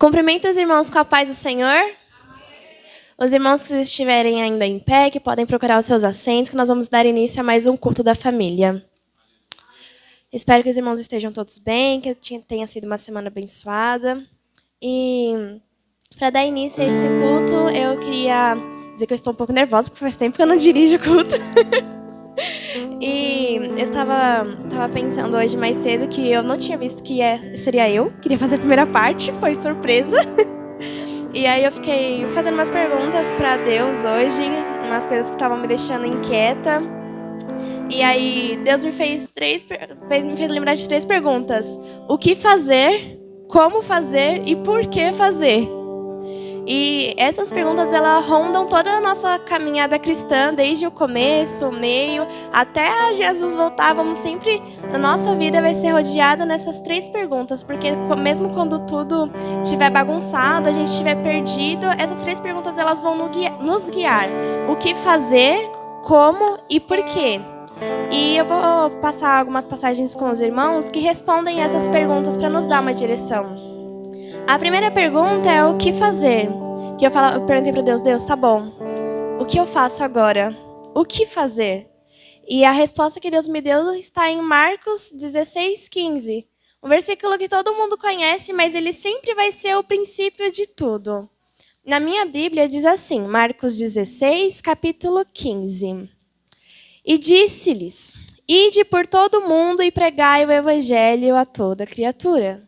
Cumprimento os irmãos com a paz do Senhor. Os irmãos que estiverem ainda em pé, que podem procurar os seus assentos, que nós vamos dar início a mais um culto da família. Espero que os irmãos estejam todos bem, que tenha sido uma semana abençoada. E para dar início a esse culto, eu queria dizer que eu estou um pouco nervosa, porque faz tempo que eu não dirijo o culto. E eu estava pensando hoje mais cedo que eu não tinha visto que seria eu. Queria fazer a primeira parte, foi surpresa. E aí eu fiquei fazendo umas perguntas para Deus hoje, umas coisas que estavam me deixando inquieta. E aí Deus me fez lembrar de 3 perguntas. O que fazer, como fazer e por que fazer? E essas perguntas, elas rondam toda a nossa caminhada cristã, desde o começo, o meio, até Jesus voltar. A nossa vida vai ser rodeada nessas 3 perguntas, porque mesmo quando tudo estiver bagunçado, a gente estiver perdido, essas 3 perguntas elas vão nos guiar. O que fazer, como e por quê? E eu vou passar algumas passagens com os irmãos que respondem essas perguntas para nos dar uma direção. A primeira pergunta é o que fazer. Que eu perguntei para Deus, tá bom, o que eu faço agora? O que fazer? E a resposta que Deus me deu está em Marcos 16:15. Um versículo que todo mundo conhece, mas ele sempre vai ser o princípio de tudo. Na minha Bíblia diz assim, Marcos 16, capítulo 15. E disse-lhes, ide por todo o mundo e pregai o evangelho a toda criatura.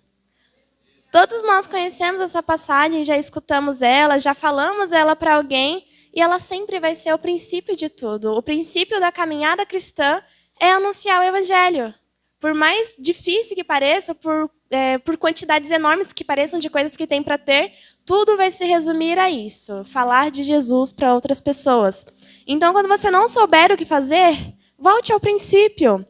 Todos nós conhecemos essa passagem, já escutamos ela, já falamos ela para alguém, e ela sempre vai ser o princípio de tudo. O princípio da caminhada cristã é anunciar o evangelho. Por mais difícil que pareça, por quantidades enormes que pareçam de coisas que tem para ter, tudo vai se resumir a isso, falar de Jesus para outras pessoas. Então, quando você não souber o que fazer, volte ao princípio.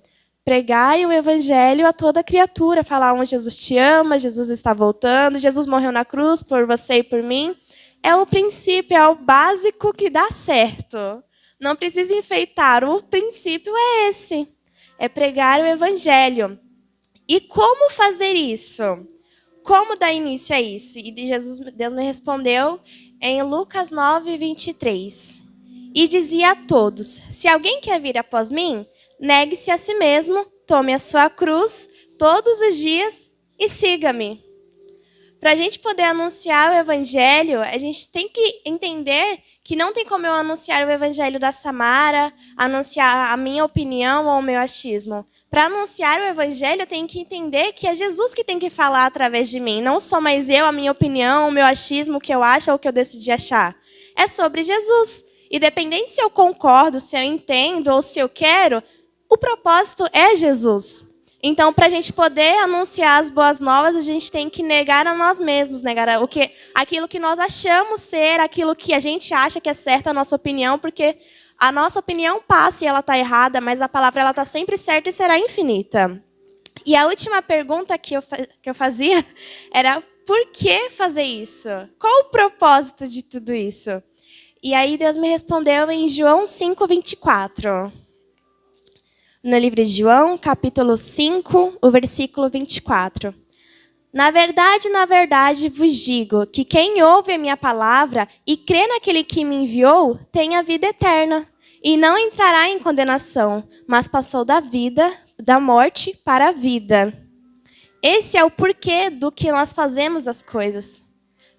Pregai o evangelho a toda criatura, falar onde Jesus te ama, Jesus está voltando, Jesus morreu na cruz por você e por mim. É o princípio, é o básico que dá certo. Não precisa enfeitar, o princípio é esse. É pregar o evangelho. E como fazer isso? Como dar início a isso? E Deus me respondeu em Lucas 9:23. E dizia a todos, se alguém quer vir após mim, negue-se a si mesmo, tome a sua cruz todos os dias e siga-me. Para a gente poder anunciar o evangelho, a gente tem que entender que não tem como eu anunciar o evangelho da Samara, anunciar a minha opinião ou o meu achismo. Para anunciar o evangelho, eu tenho que entender que é Jesus que tem que falar através de mim. Não sou mais eu, a minha opinião, o meu achismo, o que eu acho ou o que eu decidi achar. É sobre Jesus. E dependendo se eu concordo, se eu entendo ou se eu quero, o propósito é Jesus. Então, para a gente poder anunciar as boas novas, a gente tem que negar a nós mesmos, negar aquilo que nós achamos ser, aquilo que a gente acha que é certo, a nossa opinião, porque a nossa opinião passa e ela está errada, mas a palavra está sempre certa e será infinita. E a última pergunta que eu fazia era, por que fazer isso? Qual o propósito de tudo isso? E aí Deus me respondeu em João 5:24. No livro de João, capítulo 5, o versículo 24. Na verdade vos digo que quem ouve a minha palavra e crê naquele que me enviou, tem a vida eterna, e não entrará em condenação, mas passou da morte para a vida. Esse é o porquê do que nós fazemos as coisas.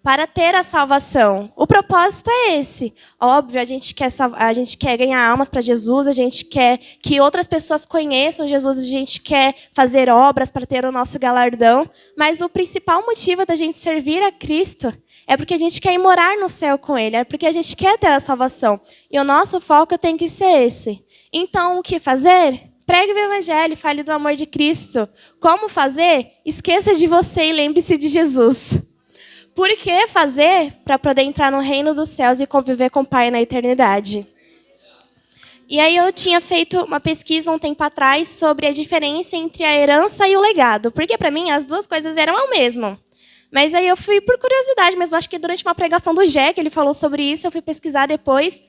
Para ter a salvação. O propósito é esse. Óbvio, a gente quer ganhar almas para Jesus, a gente quer que outras pessoas conheçam Jesus, a gente quer fazer obras para ter o nosso galardão, mas o principal motivo da gente servir a Cristo é porque a gente quer ir morar no céu com Ele, é porque a gente quer ter a salvação. E o nosso foco tem que ser esse. Então, o que fazer? Pregue o evangelho, fale do amor de Cristo. Como fazer? Esqueça de você e lembre-se de Jesus. Por que fazer? Para poder entrar no reino dos céus e conviver com o Pai na eternidade. E aí eu tinha feito uma pesquisa um tempo atrás sobre a diferença entre a herança e o legado. Porque para mim as duas coisas eram o mesmo. Mas aí eu fui por curiosidade mesmo. Acho que durante uma pregação do Jack ele falou sobre isso. Eu fui pesquisar depois.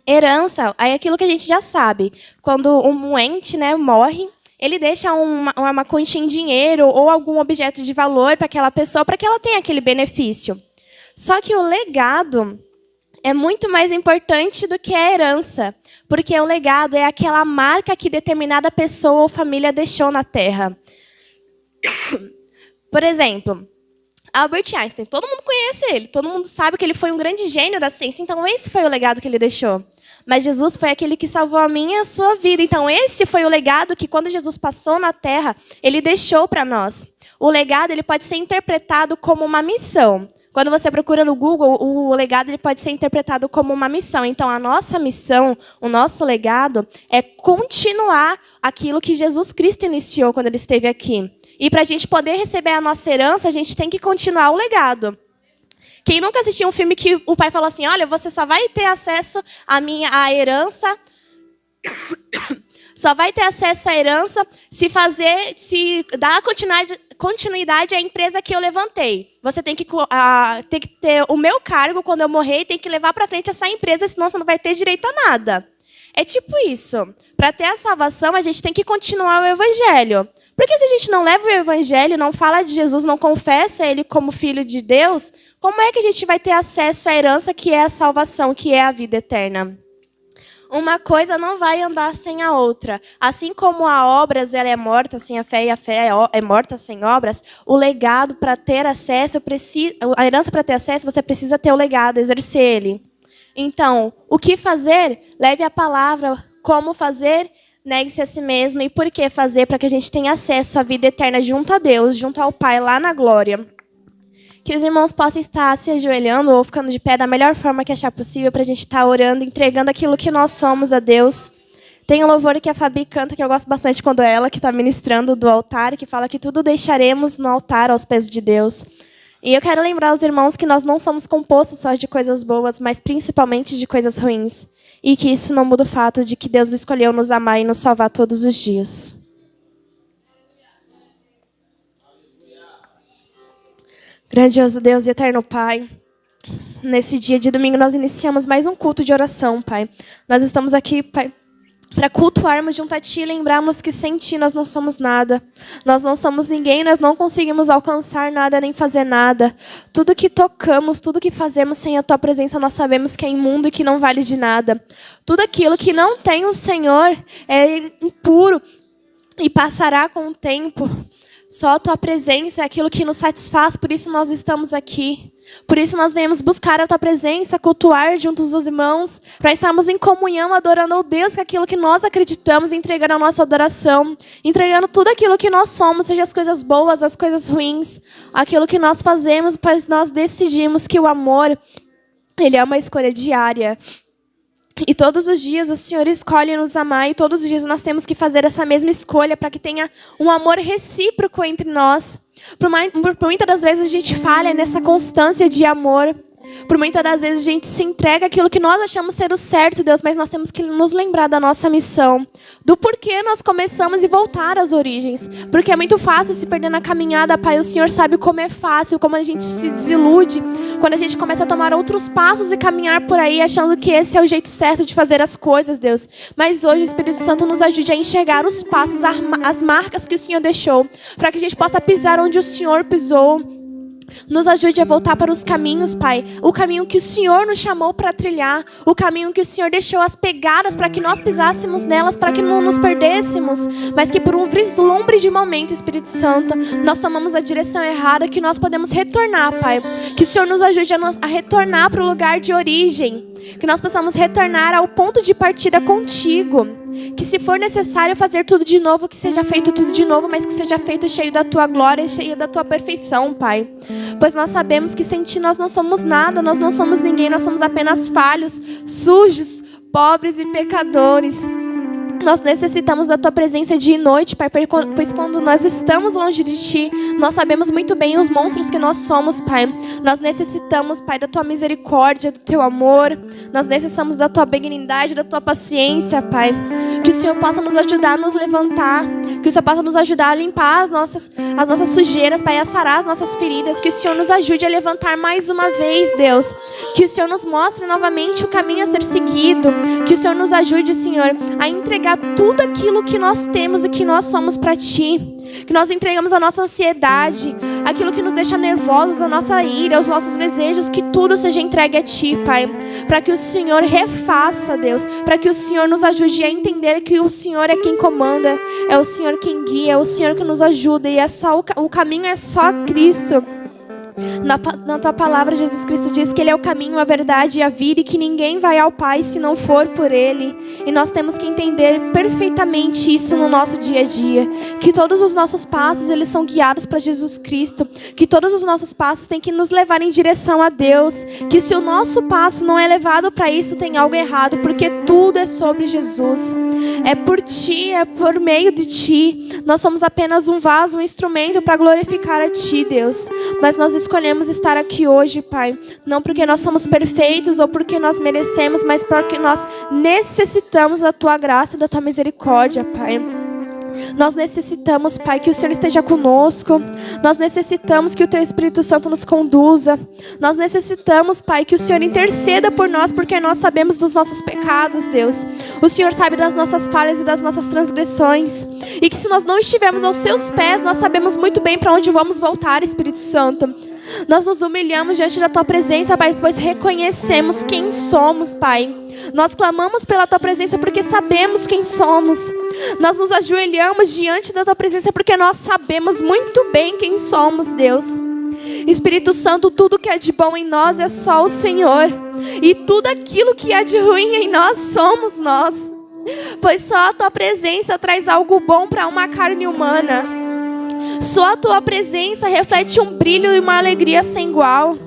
Herança é aquilo que a gente já sabe. Quando um ente, morre, ele deixa uma quantia em dinheiro ou algum objeto de valor para aquela pessoa, para que ela tenha aquele benefício. Só que o legado é muito mais importante do que a herança, porque o legado é aquela marca que determinada pessoa ou família deixou na Terra. Por exemplo, Albert Einstein, todo mundo conhece ele, todo mundo sabe que ele foi um grande gênio da ciência, então esse foi o legado que ele deixou. Mas Jesus foi aquele que salvou a minha e a sua vida, então esse foi o legado que quando Jesus passou na Terra, ele deixou para nós. O legado ele pode ser interpretado como uma missão. Quando você procura no Google, o legado ele pode ser interpretado como uma missão. Então, a nossa missão, o nosso legado, é continuar aquilo que Jesus Cristo iniciou quando ele esteve aqui. E para a gente poder receber a nossa herança, a gente tem que continuar o legado. Quem nunca assistiu um filme que o pai falou assim, olha, você só vai ter acesso à herança... Só vai ter acesso à herança se dar continuidade à empresa que eu levantei. Você tem que ter o meu cargo quando eu morrer, tem que levar para frente essa empresa, senão você não vai ter direito a nada. É tipo isso. Para ter a salvação, a gente tem que continuar o evangelho. Porque se a gente não leva o evangelho, não fala de Jesus, não confessa ele como filho de Deus, como é que a gente vai ter acesso à herança que é a salvação, que é a vida eterna? Uma coisa não vai andar sem a outra. Assim como a obras ela é morta sem a fé e a fé é morta sem obras, o legado para ter acesso, a herança para ter acesso, você precisa ter o legado, exercer ele. Então, o que fazer? Leve a palavra. Como fazer? Negue-se a si mesmo. E por que fazer? Para que a gente tenha acesso à vida eterna junto a Deus, junto ao Pai lá na glória. Que os irmãos possam estar se ajoelhando ou ficando de pé da melhor forma que achar possível para a gente estar orando, entregando aquilo que nós somos a Deus. Tem um louvor que a Fabi canta, que eu gosto bastante quando é ela que está ministrando do altar, que fala que tudo deixaremos no altar aos pés de Deus. E eu quero lembrar os irmãos que nós não somos compostos só de coisas boas, mas principalmente de coisas ruins. E que isso não muda o fato de que Deus escolheu nos amar e nos salvar todos os dias. Grandioso Deus e eterno Pai, nesse dia de domingo nós iniciamos mais um culto de oração, Pai. Nós estamos aqui, Pai, para cultuarmos junto a Ti e lembrarmos que sem Ti nós não somos nada. Nós não somos ninguém, nós não conseguimos alcançar nada nem fazer nada. Tudo que tocamos, tudo que fazemos sem a Tua presença, nós sabemos que é imundo e que não vale de nada. Tudo aquilo que não tem o Senhor é impuro e passará com o tempo. Só a Tua presença é aquilo que nos satisfaz, por isso nós estamos aqui. Por isso nós viemos buscar a Tua presença, cultuar juntos os irmãos, para estarmos em comunhão, adorando ao Deus, que é aquilo que nós acreditamos, entregando a nossa adoração, entregando tudo aquilo que nós somos, seja as coisas boas, as coisas ruins, aquilo que nós fazemos, pois nós decidimos que o amor, ele é uma escolha diária. E todos os dias o Senhor escolhe nos amar e todos os dias nós temos que fazer essa mesma escolha para que tenha um amor recíproco entre nós. Por muitas das vezes a gente falha nessa constância de amor. Por muitas das vezes a gente se entrega aquilo que nós achamos ser o certo, Deus, mas nós temos que nos lembrar da nossa missão, do porquê nós começamos e voltar às origens. Porque é muito fácil se perder na caminhada, Pai. O Senhor sabe como é fácil, como a gente se desilude, quando a gente começa a tomar outros passos e caminhar por aí, achando que esse é o jeito certo de fazer as coisas, Deus. Mas hoje o Espírito Santo nos ajude a enxergar os passos, as marcas que o Senhor deixou, para que a gente possa pisar onde o Senhor pisou. Nos ajude a voltar para os caminhos, Pai. O caminho que o Senhor nos chamou para trilhar. O caminho que o Senhor deixou as pegadas para que nós pisássemos nelas, para que não nos perdêssemos. Mas que por um vislumbre de momento, Espírito Santo, nós tomamos a direção errada, que nós podemos retornar, Pai. Que o Senhor nos ajude a retornar para o lugar de origem. Que nós possamos retornar ao ponto de partida contigo. Que se for necessário fazer tudo de novo, que seja feito tudo de novo, mas que seja feito cheio da Tua glória e cheio da Tua perfeição, Pai. Pois nós sabemos que sem Ti nós não somos nada, nós não somos ninguém, nós somos apenas falhos, sujos, pobres e pecadores. Nós necessitamos da Tua presença dia e noite, Pai, pois quando nós estamos longe de Ti, nós sabemos muito bem os monstros que nós somos, Pai. Nós necessitamos, Pai, da Tua misericórdia, do Teu amor. Nós necessitamos da Tua benignidade, da Tua paciência, Pai. Que o Senhor possa nos ajudar a nos levantar. Que o Senhor possa nos ajudar a limpar as nossas sujeiras, Pai, a sarar as nossas feridas. Que o Senhor nos ajude a levantar mais uma vez, Deus. Que o Senhor nos mostre novamente o caminho a ser seguido. Que o Senhor nos ajude, Senhor, a entregar entregar tudo aquilo que nós temos e que nós somos para Ti. Que nós entregamos a nossa ansiedade, aquilo que nos deixa nervosos, a nossa ira, os nossos desejos, que tudo seja entregue a Ti, Pai. Para que o Senhor refaça, Deus. Para que o Senhor nos ajude a entender que o Senhor é quem comanda, é o Senhor quem guia, é o Senhor que nos ajuda. E é só o caminho é só Cristo. Na tua palavra, Jesus Cristo diz que Ele é o caminho, a verdade e a vida, e que ninguém vai ao Pai se não for por Ele. E nós temos que entender perfeitamente isso no nosso dia a dia, que todos os nossos passos, eles são guiados para Jesus Cristo, que todos os nossos passos têm que nos levar em direção a Deus, que se o nosso passo não é levado para isso, tem algo errado, porque tudo é sobre Jesus. É por Ti, é por meio de Ti. Nós somos apenas um vaso, um instrumento para glorificar a Ti, Deus. Mas nós escolhemos estar aqui hoje, Pai, não porque nós somos perfeitos ou porque nós merecemos, mas porque nós necessitamos da Tua graça e da Tua misericórdia, Pai. Nós necessitamos, Pai, que o Senhor esteja conosco. Nós necessitamos que o Teu Espírito Santo nos conduza. Nós necessitamos, Pai, que o Senhor interceda por nós, porque nós sabemos dos nossos pecados, Deus. O Senhor sabe das nossas falhas e das nossas transgressões. E que se nós não estivermos aos Seus pés, nós sabemos muito bem para onde vamos voltar, Espírito Santo. Nós nos humilhamos diante da Tua presença, Pai, pois reconhecemos quem somos, Pai. Nós clamamos pela Tua presença porque sabemos quem somos. Nós nos ajoelhamos diante da Tua presença porque nós sabemos muito bem quem somos, Deus. Espírito Santo, tudo que é de bom em nós é só o Senhor. E tudo aquilo que é de ruim em nós somos nós. Pois só a Tua presença traz algo bom para uma carne humana. Só a Tua presença reflete um brilho e uma alegria sem igual.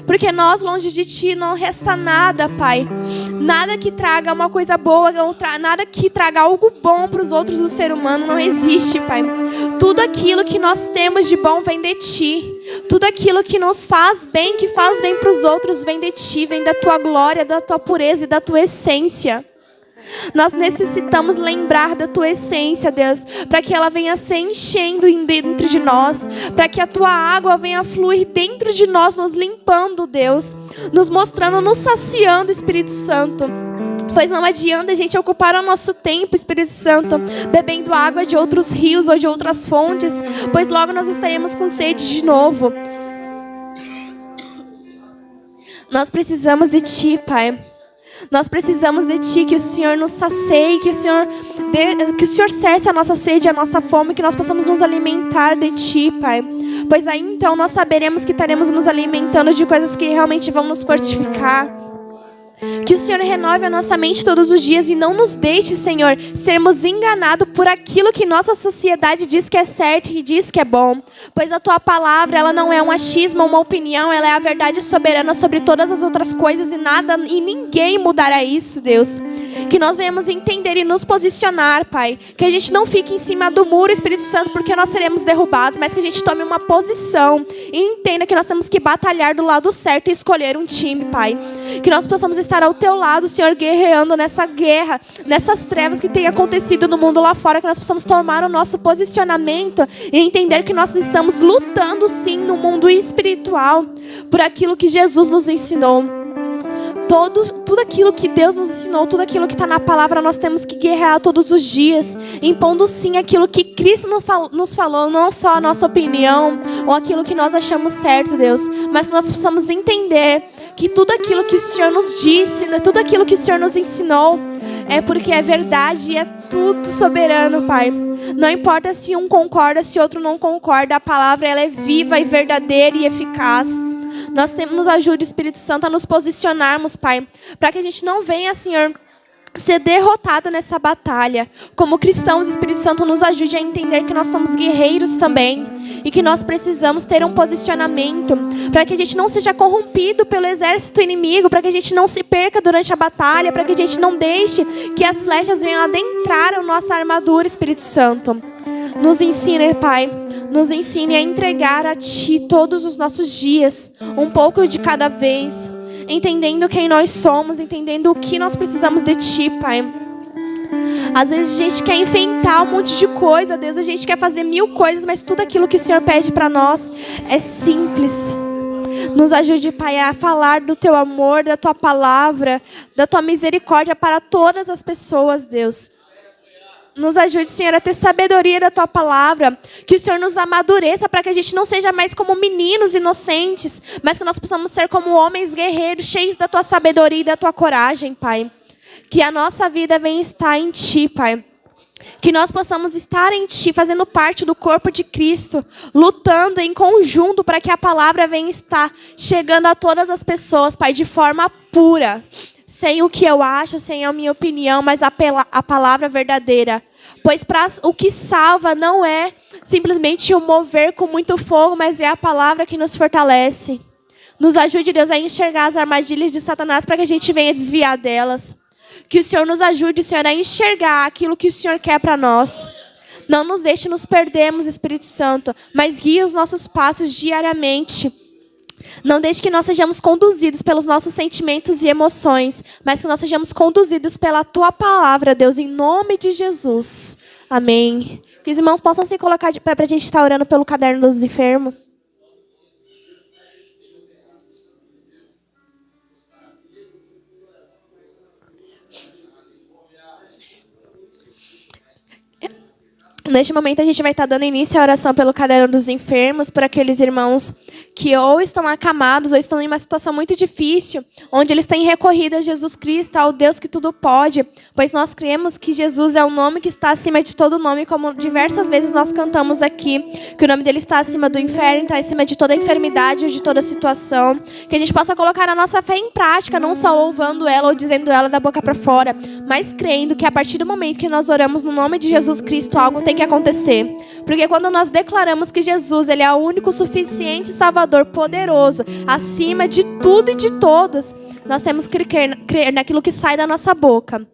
Porque nós, longe de Ti, não resta nada, Pai. Nada que traga uma coisa boa, nada que traga algo bom para os outros do ser humano, não existe, Pai. Tudo aquilo que nós temos de bom vem de Ti. Tudo aquilo que nos faz bem, que faz bem para os outros, vem de Ti, vem da Tua glória, da Tua pureza e da Tua essência. Nós necessitamos lembrar da Tua essência, Deus, para que ela venha se enchendo dentro de nós, para que a Tua água venha fluir dentro de nós, nos limpando, Deus, nos mostrando, nos saciando, Espírito Santo. Pois não adianta a gente ocupar o nosso tempo, Espírito Santo, bebendo água de outros rios ou de outras fontes, pois logo nós estaremos com sede de novo. Nós precisamos de Ti, Pai. Nós precisamos de Ti, que o Senhor nos sacie, que o Senhor cesse a nossa sede, a nossa fome, que nós possamos nos alimentar de Ti, Pai. Pois aí então nós saberemos que estaremos nos alimentando de coisas que realmente vão nos fortificar. Que o Senhor renove a nossa mente todos os dias e não nos deixe, Senhor, sermos enganados por aquilo que nossa sociedade diz que é certo e diz que é bom. Pois a Tua palavra, ela não é um achismo ou uma opinião, ela é a verdade soberana sobre todas as outras coisas e nada e ninguém mudará isso, Deus. Que nós venhamos entender e nos posicionar, Pai. Que a gente não fique em cima do muro, Espírito Santo, porque nós seremos derrubados, mas que a gente tome uma posição e entenda que nós temos que batalhar do lado certo e escolher um time, Pai. Que nós possamos estar ao Teu lado, Senhor, guerreando nessa guerra, nessas trevas que tem acontecido no mundo lá fora, que nós possamos tomar o nosso posicionamento e entender que nós estamos lutando sim no mundo espiritual por aquilo que Jesus nos ensinou. Tudo aquilo que Deus nos ensinou, tudo aquilo que está na palavra, nós temos que guerrear todos os dias, impondo sim aquilo que Cristo nos falou, não só a nossa opinião ou aquilo que nós achamos certo, Deus, mas que nós possamos entender que tudo aquilo que o Senhor nos disse, tudo aquilo que o Senhor nos ensinou, é porque é verdade e é tudo soberano, Pai. Não importa se um concorda, se outro não concorda, a palavra ela é viva e verdadeira e eficaz. Nós nos ajude, Espírito Santo, a nos posicionarmos, Pai, para que a gente não venha, Senhor, ser derrotado nessa batalha. Como cristãos, Espírito Santo, nos ajude a entender que nós somos guerreiros também e que nós precisamos ter um posicionamento para que a gente não seja corrompido pelo exército inimigo, para que a gente não se perca durante a batalha, para que a gente não deixe que as flechas venham adentrar a nossa armadura, Espírito Santo. Nos ensine, Pai, nos ensine a entregar a Ti todos os nossos dias, um pouco de cada vez, entendendo quem nós somos, entendendo o que nós precisamos de Ti, Pai. Às vezes a gente quer inventar um monte de coisa, Deus, a gente quer fazer 1000 coisas, mas tudo aquilo que o Senhor pede para nós é simples. Nos ajude, Pai, a falar do Teu amor, da Tua palavra, da Tua misericórdia para todas as pessoas, Deus. nos ajude, Senhor, a ter sabedoria da Tua palavra. Que o Senhor nos amadureça para que a gente não seja mais como meninos inocentes, mas que nós possamos ser como homens guerreiros, cheios da Tua sabedoria e da Tua coragem, Pai. Que a nossa vida venha estar em Ti, Pai. Que nós possamos estar em Ti, fazendo parte do corpo de Cristo, lutando em conjunto para que a palavra venha estar chegando a todas as pessoas, Pai, de forma pura. Sem o que eu acho, sem a minha opinião, mas a palavra verdadeira. Pois o que salva não é simplesmente o mover com muito fogo, mas é a palavra que nos fortalece. Nos ajude, Deus, a enxergar as armadilhas de Satanás para que a gente venha desviar delas. Que o Senhor nos ajude, Senhor, a enxergar aquilo que o Senhor quer para nós. Não nos deixe nos perdermos, Espírito Santo, mas guie os nossos passos diariamente. Não deixe que nós sejamos conduzidos pelos nossos sentimentos e emoções, mas que nós sejamos conduzidos pela Tua palavra, Deus, em nome de Jesus. Amém. Que os irmãos possam se colocar de pé para a gente estar orando pelo caderno dos enfermos. Neste momento a gente vai estar dando início à oração pelo caderno dos enfermos, por aqueles irmãos que ou estão acamados ou estão em uma situação muito difícil, onde eles têm recorrido a Jesus Cristo, ao Deus que tudo pode, pois nós cremos que Jesus é o nome que está acima de todo nome, como diversas vezes nós cantamos aqui, que o nome dele está acima do inferno, está acima de toda enfermidade ou de toda situação, que a gente possa colocar a nossa fé em prática, não só louvando ela ou dizendo ela da boca para fora, mas crendo que a partir do momento que nós oramos no nome de Jesus Cristo, algo tem que acontecer. Porque quando nós declaramos que Jesus, ele é o único, suficiente Salvador, poderoso, acima de tudo e de todos, nós temos que crer naquilo que sai da nossa boca.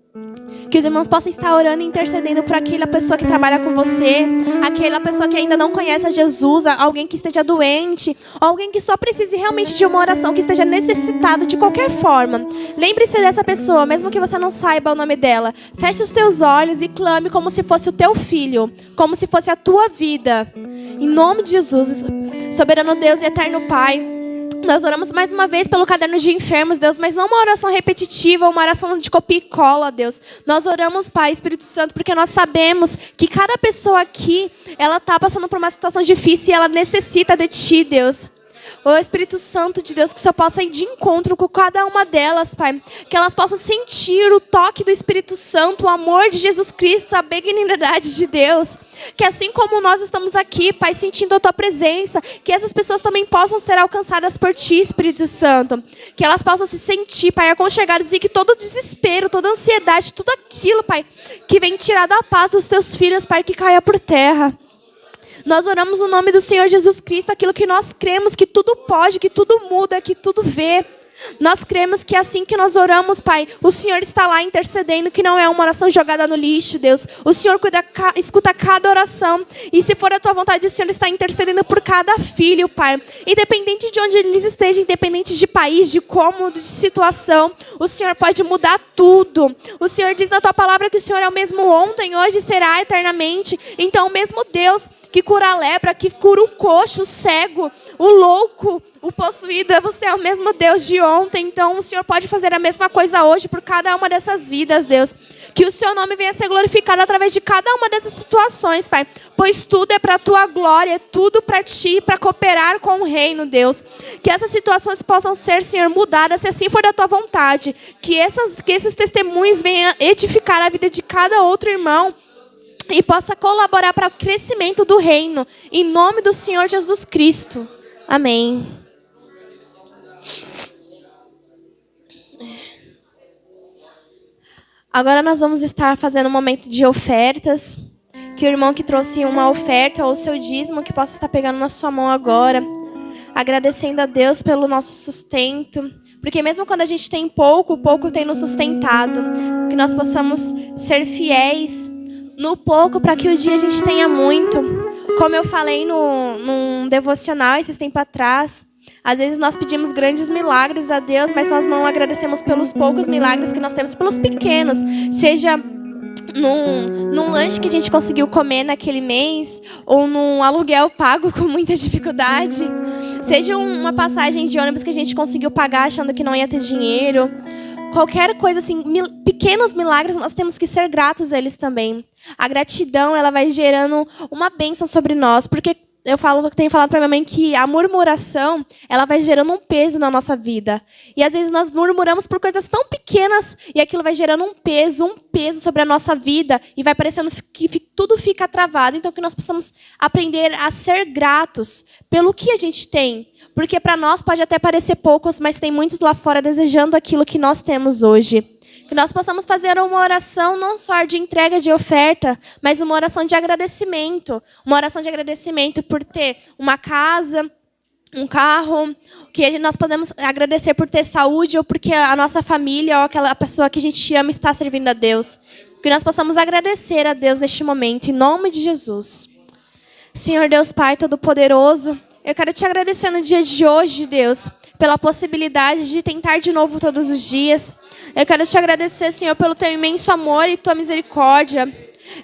Que os irmãos possam estar orando e intercedendo por aquela pessoa que trabalha com você, aquela pessoa que ainda não conhece a Jesus, alguém que esteja doente, alguém que só precise realmente de uma oração, que esteja necessitado de qualquer forma. Lembre-se dessa pessoa, mesmo que você não saiba o nome dela. Feche os teus olhos e clame como se fosse o teu filho, como se fosse a tua vida. Em nome de Jesus, soberano Deus e eterno Pai, nós oramos mais uma vez pelo caderno de enfermos, Deus, mas não uma oração repetitiva, uma oração de copia e cola, Deus. Nós oramos, Pai, Espírito Santo, porque nós sabemos que cada pessoa aqui, ela está passando por uma situação difícil e ela necessita de Ti, Deus. Ô Espírito Santo de Deus, que o Senhor possa ir de encontro com cada uma delas, Pai. Que elas possam sentir o toque do Espírito Santo, o amor de Jesus Cristo, a benignidade de Deus. Que assim como nós estamos aqui, Pai, sentindo a Tua presença, que essas pessoas também possam ser alcançadas por Ti, Espírito Santo. Que elas possam se sentir, Pai, aconchegadas e que todo desespero, toda ansiedade, tudo aquilo, Pai, que vem tirar da paz dos Teus filhos, Pai, que caia por terra. Nós oramos no nome do Senhor Jesus Cristo, aquilo que nós cremos, que tudo pode, que tudo muda, que tudo vê. Nós cremos que assim que nós oramos, Pai, o Senhor está lá intercedendo, que não é uma oração jogada no lixo, Deus. O Senhor escuta cada oração. E se for a Tua vontade, o Senhor está intercedendo por cada filho, Pai. Independente de onde eles estejam, independente de país, de como, de situação, o Senhor pode mudar tudo. O Senhor diz na Tua palavra que o Senhor é o mesmo ontem, hoje e será eternamente. Então o mesmo Deus que cura a lepra, que cura o coxo, o cego, o louco, o possuído, você é o mesmo Deus de ontem, então o Senhor pode fazer a mesma coisa hoje por cada uma dessas vidas, Deus. Que o Seu nome venha ser glorificado através de cada uma dessas situações, Pai, pois tudo é para a Tua glória, é tudo para Ti, para cooperar com o reino, Deus. Que essas situações possam ser, Senhor, mudadas, se assim for da Tua vontade. Que esses testemunhos venham edificar a vida de cada outro irmão, e possa colaborar para o crescimento do reino, em nome do Senhor Jesus Cristo. Amém. Agora nós vamos estar fazendo um momento de ofertas. Que o irmão que trouxe uma oferta ou seu dízimo, que possa estar pegando na sua mão agora, agradecendo a Deus pelo nosso sustento. Porque mesmo quando a gente tem pouco, o pouco tem nos sustentado. Que nós possamos ser fiéis no pouco, para que o dia a gente tenha muito. Como eu falei num devocional esses tempos atrás, às vezes nós pedimos grandes milagres a Deus, mas nós não agradecemos pelos poucos milagres que nós temos, pelos pequenos. Seja num lanche que a gente conseguiu comer naquele mês, ou num aluguel pago com muita dificuldade. Seja uma passagem de ônibus que a gente conseguiu pagar achando que não ia ter dinheiro. qualquer coisa assim, pequenos milagres, nós temos que ser gratos a eles também. A gratidão, ela vai gerando uma bênção sobre nós, porque tenho falado para minha mãe que a murmuração, ela vai gerando um peso na nossa vida. E às vezes nós murmuramos por coisas tão pequenas e aquilo vai gerando um peso sobre a nossa vida e vai parecendo que tudo fica travado. Então que nós possamos aprender a ser gratos pelo que a gente tem. Porque para nós pode até parecer poucos, mas tem muitos lá fora desejando aquilo que nós temos hoje. Que nós possamos fazer uma oração não só de entrega de oferta, mas uma oração de agradecimento. Uma oração de agradecimento por ter uma casa, um carro, que nós podemos agradecer por ter saúde ou porque a nossa família ou aquela pessoa que a gente ama está servindo a Deus. Que nós possamos agradecer a Deus neste momento, em nome de Jesus. Senhor Deus Pai Todo-Poderoso, eu quero te agradecer no dia de hoje, Deus, pela possibilidade de tentar de novo todos os dias. Eu quero te agradecer, Senhor, pelo teu imenso amor e tua misericórdia.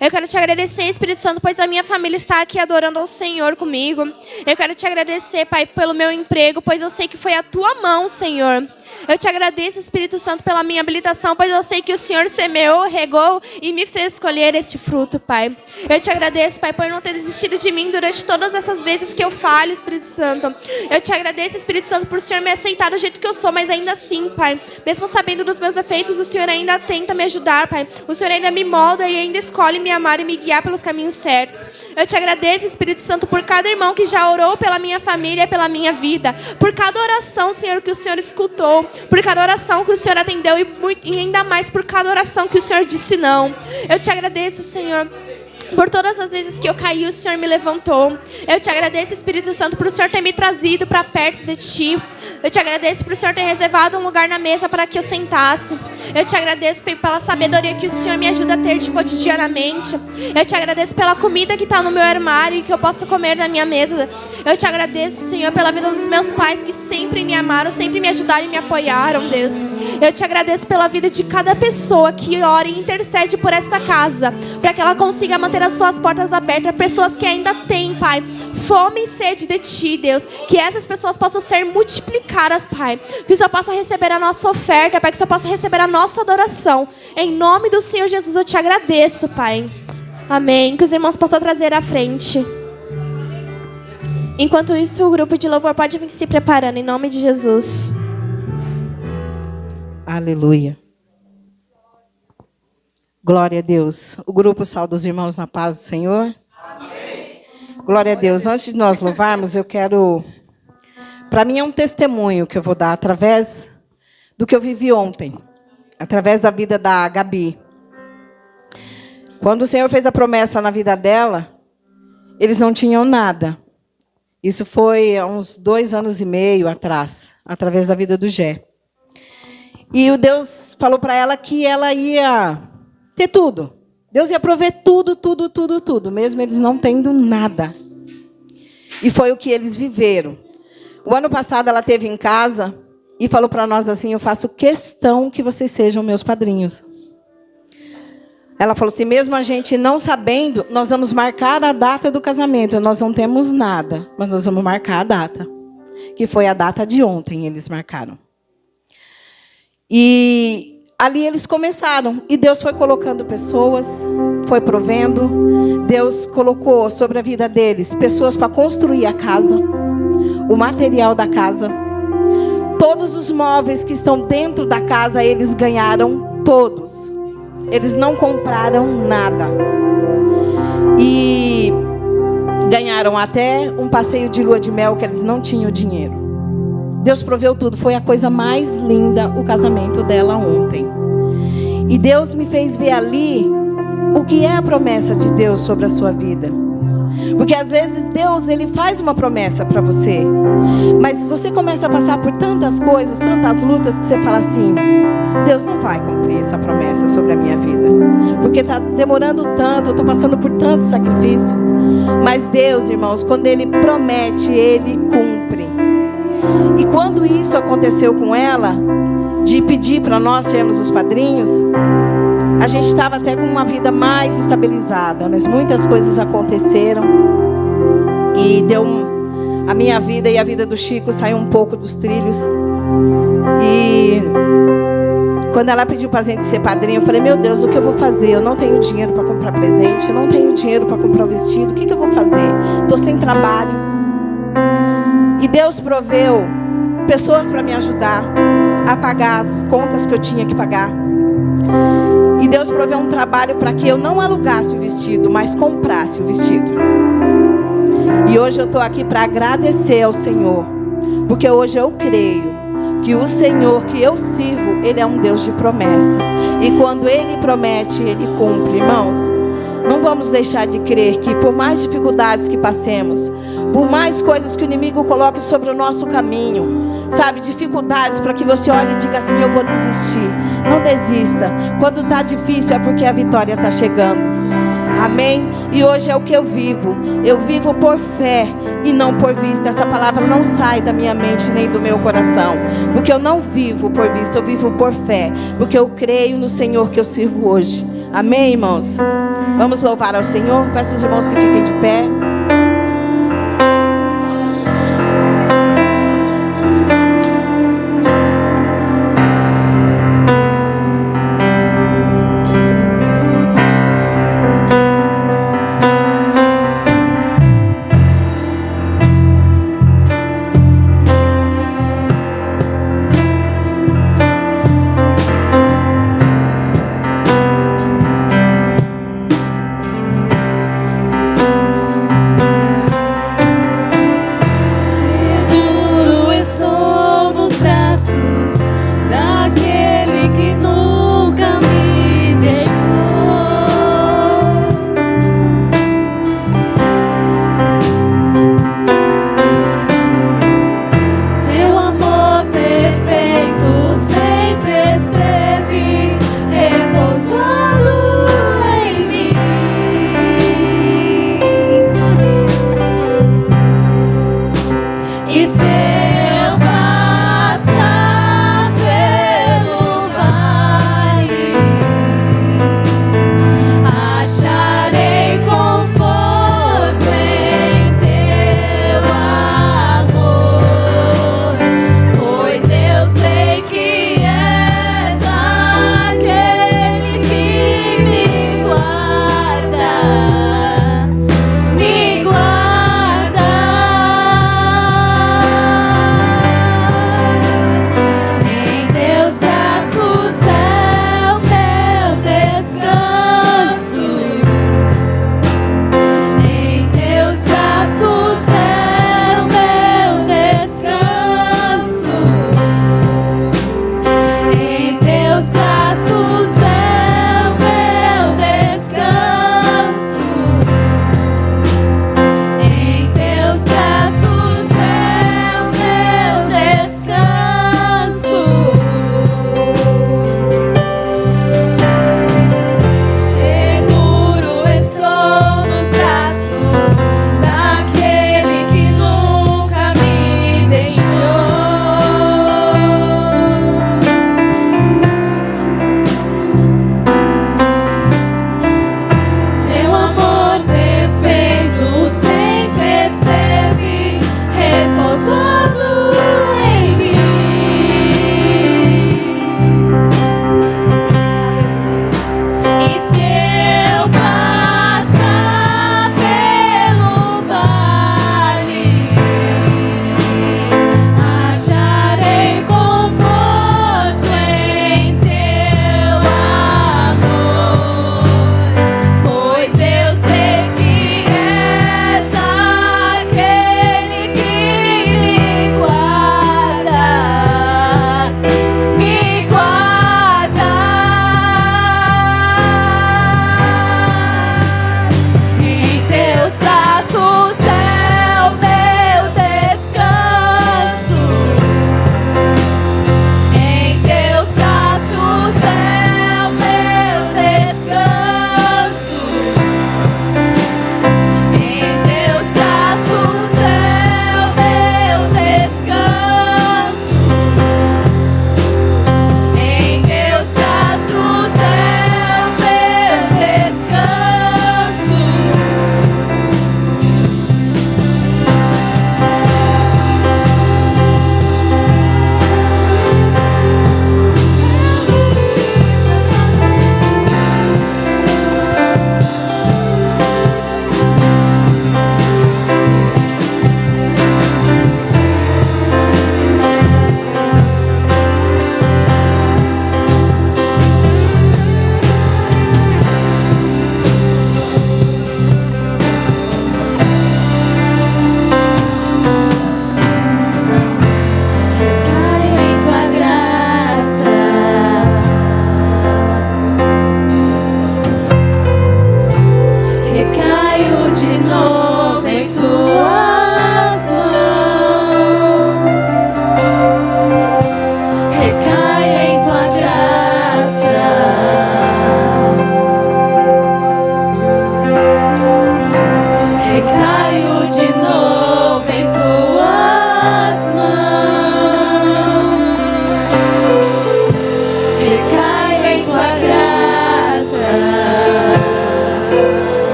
Eu quero te agradecer, Espírito Santo, pois a minha família está aqui adorando ao Senhor comigo. Eu quero te agradecer, Pai, pelo meu emprego, pois eu sei que foi a tua mão, Senhor. Eu te agradeço, Espírito Santo, pela minha habilitação, pois eu sei que o Senhor semeou, regou e me fez escolher este fruto, Pai. Eu te agradeço, Pai, por não ter desistido de mim durante todas essas vezes que eu falho, Espírito Santo. Eu te agradeço, Espírito Santo, por o Senhor me aceitar do jeito que eu sou, mas ainda assim, Pai, mesmo sabendo dos meus defeitos, o Senhor ainda tenta me ajudar, Pai. O Senhor ainda me molda e ainda escolhe me amar e me guiar pelos caminhos certos. Eu te agradeço, Espírito Santo, por cada irmão que já orou pela minha família, pela minha vida, por cada oração, Senhor, que o Senhor escutou, por cada oração que o Senhor atendeu e ainda mais por cada oração que o Senhor disse não. Eu te agradeço, Senhor, por todas as vezes que eu caí, o Senhor me levantou. Eu te agradeço, Espírito Santo, por o Senhor ter me trazido para perto de Ti. Eu te agradeço por o Senhor ter reservado um lugar na mesa para que eu sentasse. Eu te agradeço pela sabedoria que o Senhor me ajuda a ter cotidianamente. Eu te agradeço pela comida que está no meu armário e que eu posso comer na minha mesa. Eu te agradeço, Senhor, pela vida dos meus pais que sempre me amaram, sempre me ajudaram e me apoiaram, Deus. Eu te agradeço pela vida de cada pessoa que ora e intercede por esta casa, para que ela consiga manter as suas portas abertas. Pessoas que ainda têm, Pai, fome e sede de Ti, Deus. Que essas pessoas possam ser multiplicadas, Pai. Que o Senhor possa receber a nossa oferta, Pai. Que o Senhor possa receber a nossa adoração. Em nome do Senhor Jesus, eu te agradeço, Pai. Amém. Que os irmãos possam trazer à frente. Enquanto isso, o grupo de louvor pode vir se preparando, em nome de Jesus. Aleluia. Glória a Deus. O grupo sauda os irmãos na paz do Senhor. Amém. Glória a Deus. Antes de nós louvarmos, eu quero... Para mim é um testemunho que eu vou dar através do que eu vivi ontem. Através da vida da Gabi. Quando o Senhor fez a promessa na vida dela, eles não tinham nada. Isso foi há uns 2 anos e meio atrás, através da vida do Gé. E o Deus falou para ela que ela ia ter tudo. Deus ia prover tudo, tudo, tudo, tudo, mesmo eles não tendo nada. E foi o que eles viveram. O ano passado ela esteve em casa e falou para nós assim: eu faço questão que vocês sejam meus padrinhos. Ela falou assim: mesmo a gente não sabendo, nós vamos marcar a data do casamento. Nós não temos nada, mas nós vamos marcar a data. Que foi a data de ontem, eles marcaram. E ali eles começaram. E Deus foi colocando pessoas, foi provendo. Deus colocou sobre a vida deles pessoas para construir a casa, o material da casa. Todos os móveis que estão dentro da casa, eles ganharam todos. Eles não compraram nada. E ganharam até um passeio de lua de mel que eles não tinham dinheiro. Deus proveu tudo. Foi a coisa mais linda o casamento dela ontem. E Deus me fez ver ali o que é a promessa de Deus sobre a sua vida. Porque às vezes Deus, Ele faz uma promessa para você. Mas você começa a passar por tantas coisas, tantas lutas, que você fala assim: Deus não vai cumprir essa promessa sobre a minha vida. Porque está demorando tanto, eu estou passando por tanto sacrifício. Mas Deus, irmãos, quando Ele promete, Ele cumpre. E quando isso aconteceu com ela, de pedir para nós sermos os padrinhos, a gente estava até com uma vida mais estabilizada, mas muitas coisas aconteceram e a minha vida e a vida do Chico saiu um pouco dos trilhos. E Quando ela pediu para a gente ser padrinho, eu falei, meu Deus, o que eu vou fazer? Eu não tenho dinheiro para comprar presente, eu não tenho dinheiro para comprar o vestido, o que eu vou fazer? Estou sem trabalho. E Deus proveu pessoas para me ajudar a pagar as contas que eu tinha que pagar. E Deus proveu um trabalho para que eu não alugasse o vestido, mas comprasse o vestido. E hoje eu estou aqui para agradecer ao Senhor, porque hoje eu creio que o Senhor que eu sirvo, Ele é um Deus de promessa. E quando Ele promete, Ele cumpre. Irmãos, não vamos deixar de crer que por mais dificuldades que passemos, por mais coisas que o inimigo coloque sobre o nosso caminho, sabe, dificuldades para que você olhe e diga assim, eu vou desistir. Não desista. Quando está difícil é porque a vitória está chegando. Amém? E hoje é o que eu vivo. Eu vivo por fé e não por vista. Essa palavra não sai da minha mente nem do meu coração. Porque eu não vivo por vista, eu vivo por fé. Porque eu creio no Senhor que eu sirvo hoje. Amém, irmãos? Vamos louvar ao Senhor. Peço aos irmãos que fiquem de pé.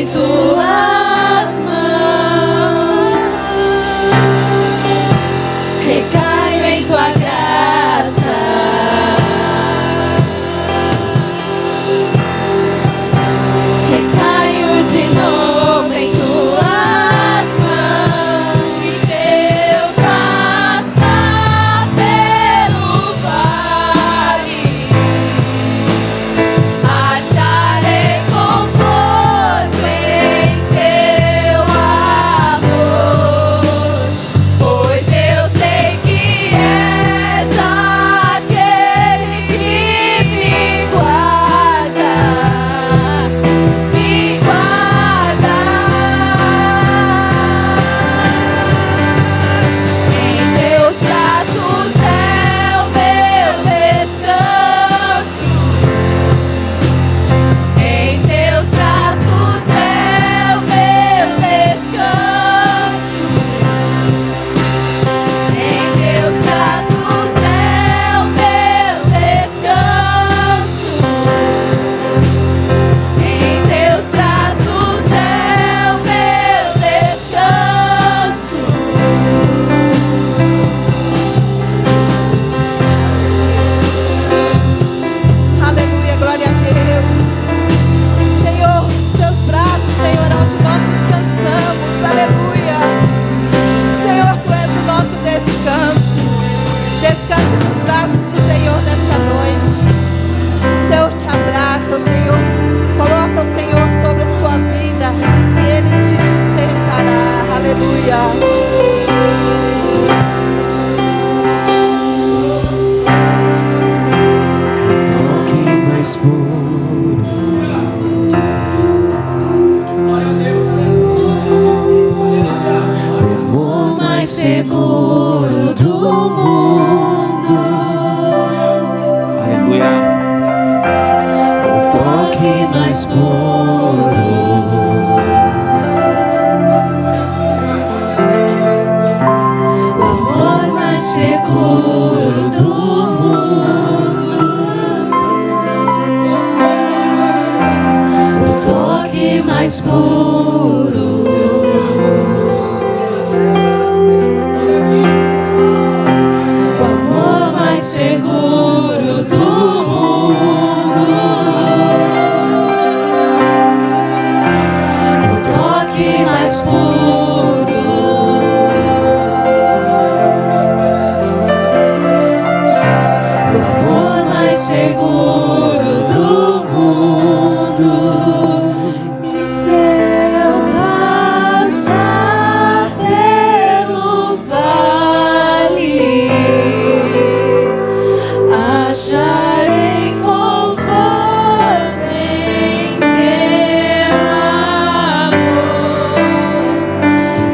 em tuas mãos, recaio em tua graça, recaio de novo em tuas mãos. E se eu passar pelo vale, acharei conforto em teu amor, pois eu sei que és aquele que me guarda, me guarda. Em teus braços é o meu descanso. Em teus braços é o meu descanso. Em teus braços é o meu descanso. Em teus braços é o meu descanso. Aleluia, glória a Deus. Senhor, teus braços, Senhor, onde nós descansamos. Aleluia. Senhor, tu és o nosso descanso. Descanse nos braços do Senhor nesta noite. O Senhor te abraça, o Senhor coloca o Senhor sobre a sua vida e Ele te sustentará. Aleluia. Toque mais puro, o amor mais seguro do mundo. Aleluia. O toque mais puro, o amor mais seguro do mundo. O toque mais puro, o amor mais seguro do mundo. O toque mais puro, o amor mais seguro do mundo. E se eu passar pelo vale, acharei conforto em teu amor,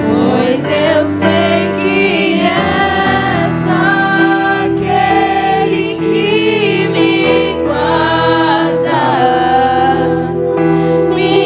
pois eu sei que és aquele que me guardas, me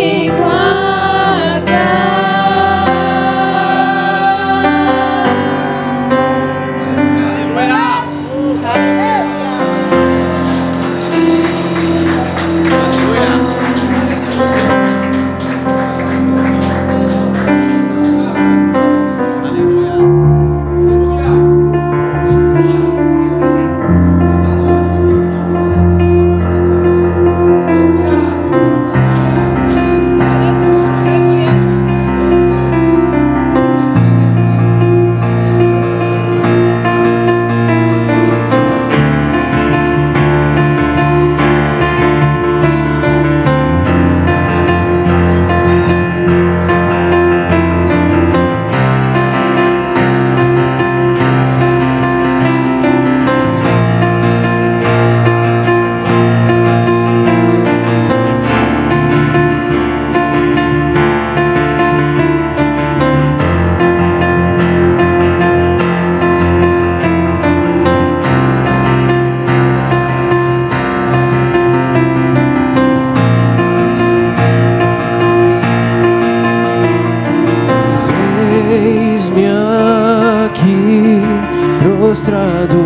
prostrado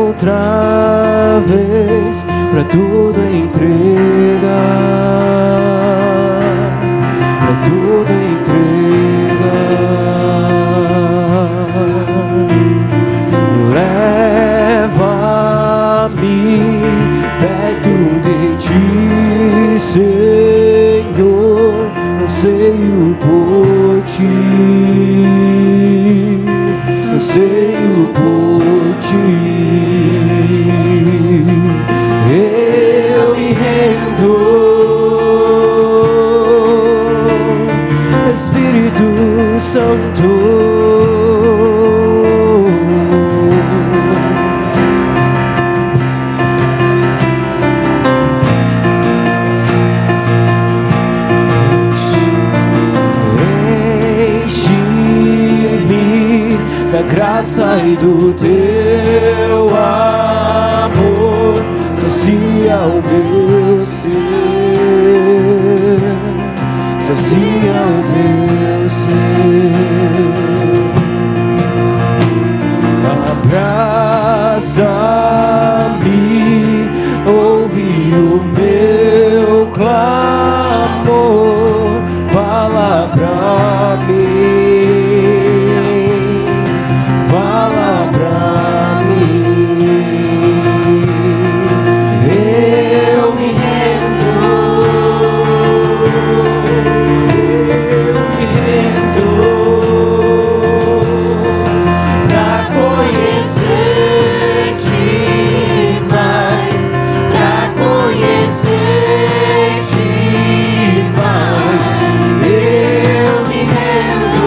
outra vez, pra tudo entregar. Senhor, anseio por ti, anseio por ti. Eu me rendo, Espírito Santo. Da graça e do teu amor, sacia o meu ser, sacia o meu ser. Abraça-me, ouve o meu clamor, fala pra mim. Fala pra mim, eu me rendo, pra conhecer-te mais, pra conhecer-te mais, eu me rendo.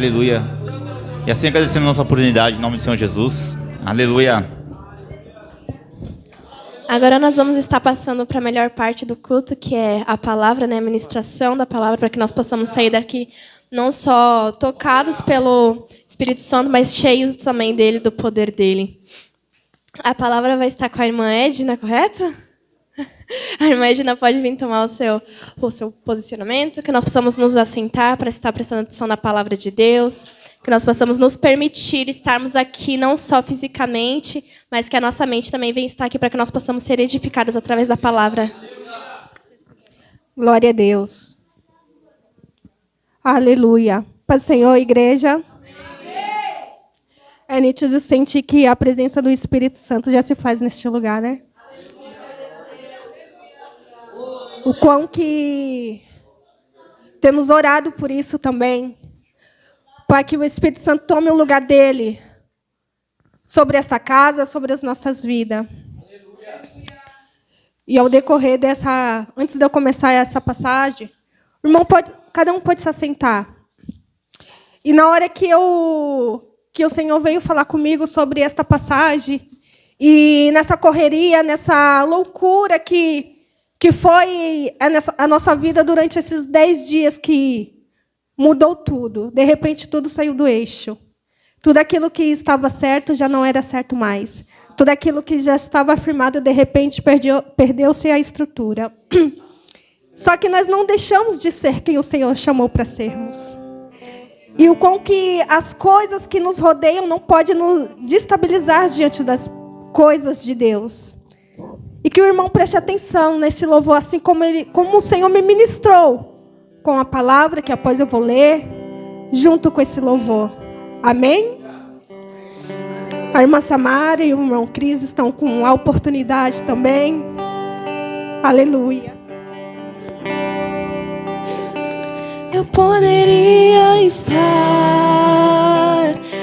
Aleluia. E assim agradecemos a nossa oportunidade, em nome do Senhor Jesus. Aleluia. Agora nós vamos estar passando para a melhor parte do culto, que é a palavra, né? A ministração da palavra, para que nós possamos sair daqui não só tocados pelo Espírito Santo, mas cheios também dele, do poder dele. A palavra vai estar com a irmã Edna, correto? A irmã Edna pode vir tomar o seu posicionamento, que nós possamos nos assentar para estar prestando atenção na palavra de Deus, que nós possamos nos permitir estarmos aqui não só fisicamente, mas que a nossa mente também venha estar aqui para que nós possamos ser edificados através da palavra. Glória a Deus. Aleluia. Paz do Senhor, igreja. É nítido sentir que a presença do Espírito Santo já se faz neste lugar, né? O quão que temos orado por isso também, para que o Espírito Santo tome o lugar dele sobre esta casa, sobre as nossas vidas. E ao decorrer dessa, antes de eu começar essa passagem, cada um pode se assentar. E na hora que o Senhor veio falar comigo sobre esta passagem, e nessa correria, nessa loucura que foi a nossa vida durante esses 10 dias, que mudou tudo. De repente, tudo saiu do eixo. Tudo aquilo que estava certo já não era certo mais. Tudo aquilo que já estava afirmado, de repente, perdeu-se a estrutura. Só que nós não deixamos de ser quem o Senhor chamou para sermos. E o quão que as coisas que nos rodeiam não podem nos destabilizar diante das coisas de Deus. E que o irmão preste atenção nesse louvor, assim como o Senhor me ministrou, com a palavra que após eu vou ler, junto com esse louvor. Amém? A irmã Samara e o irmão Cris estão com a oportunidade também. Aleluia. Eu poderia estar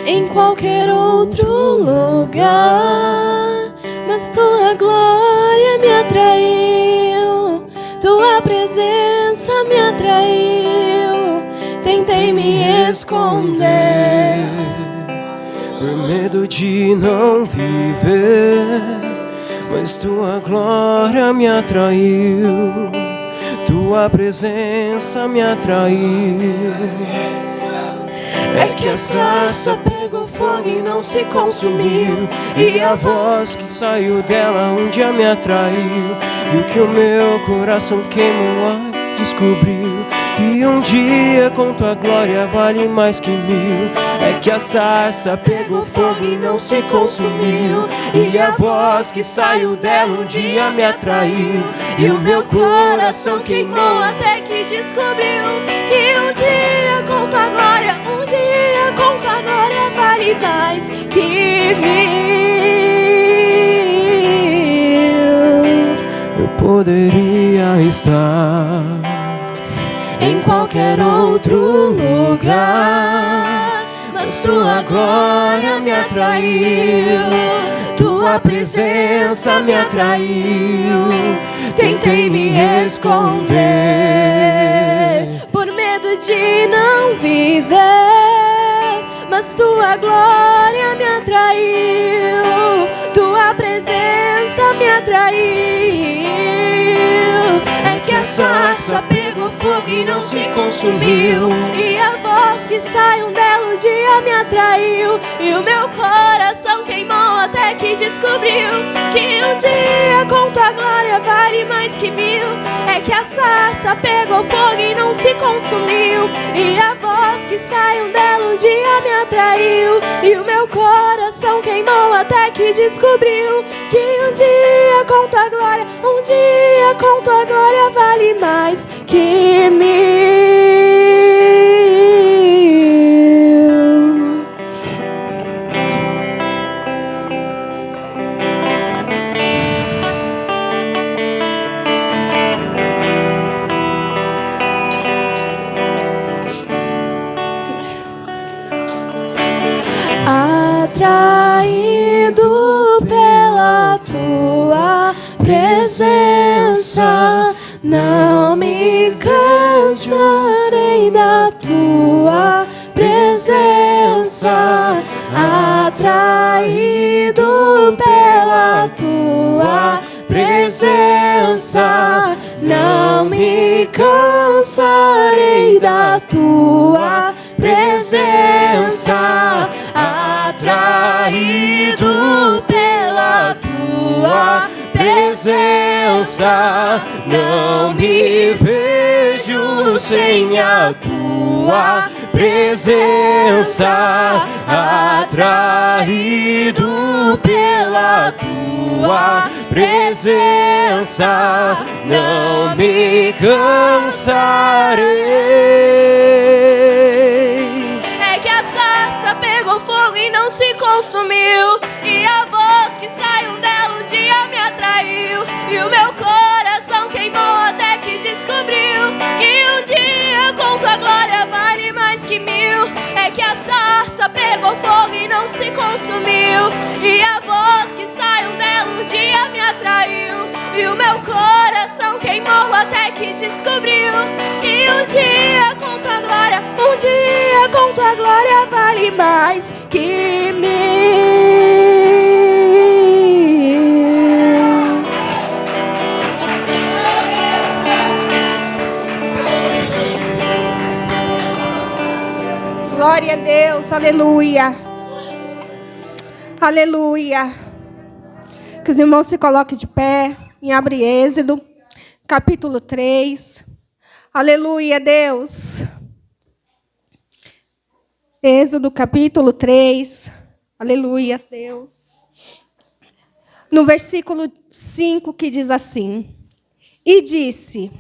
em qualquer outro lugar, mas tua glória me atraiu, tua presença me atraiu. Tentei me esconder por medo de não viver, mas tua glória me atraiu, tua presença me atraiu. É que a sarça pegou fogo e não se consumiu, e a voz que saiu dela um dia me atraiu, e o que o meu coração queimou descobriu, que um dia com tua glória vale mais que 1000. É que a sarça pegou fogo e não se consumiu, e a voz que saiu dela um dia me atraiu, e o meu coração queimou até que descobriu que um dia com tua glória, um dia com tua glória vale mais que 1000. Eu poderia estar em qualquer outro lugar, mas tua glória me atraiu, tua presença me atraiu. Tentei me esconder por medo de não viver, mas tua glória me atraiu, tua presença me atraiu. É que a sarça pegou fogo e não se consumiu, e a voz que saiu dela um dia me atraiu, e o meu coração queimou até que descobriu que um dia com tua glória vale mais que 1000. É que a sarça pegou fogo e não se consumiu, e a voz que saiu dela um dia me atraiu, e o meu coração queimou até que descobriu que um dia com tua glória, um dia com tua glória vale mais que 1000. Atraído pela tua presença, não me cansarei da tua presença, atraído pela tua presença, não me cansarei da tua presença, atraído pela tua presença, não me vejo sem a tua presença, atraído pela tua presença, não me cansarei. É que a sarça pegou fogo e não se consumiu, e a voz que saiu dela um dia me atraiu, e o meu coração queimou até que descobriu que um dia com tua glória vale mais que mil. É que a sarça pegou fogo e não se consumiu, e a voz que saiu dela um dia me atraiu, e o meu coração queimou até que descobriu que um dia com tua glória, um dia com tua glória vale mais que mil. Glória a Deus, aleluia. Aleluia. Que os irmãos se coloquem de pé e abre Êxodo, capítulo 3. Aleluia, Deus. Êxodo, capítulo 3. Aleluia, Deus. No versículo 5 que diz assim: E disse: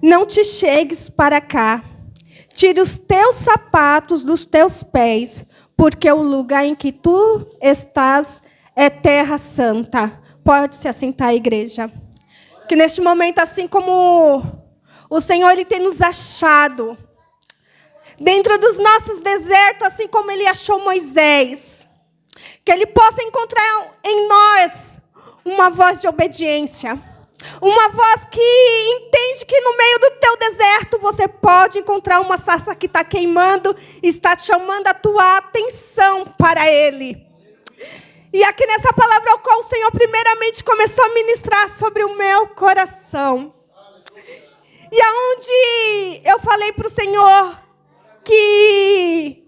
Não te chegues para cá, tire os teus sapatos dos teus pés, porque o lugar em que tu estás é terra santa. Pode se assentar, igreja. Que neste momento, assim como o Senhor ele tem nos achado dentro dos nossos desertos, assim como Ele achou Moisés, que Ele possa encontrar em nós uma voz de obediência, uma voz que entende que no meio do teu deserto você pode encontrar uma sarça que está queimando e está te chamando a tua atenção para Ele. E aqui nessa palavra ao qual o Senhor primeiramente começou a ministrar sobre o meu coração. E aonde eu falei para o Senhor que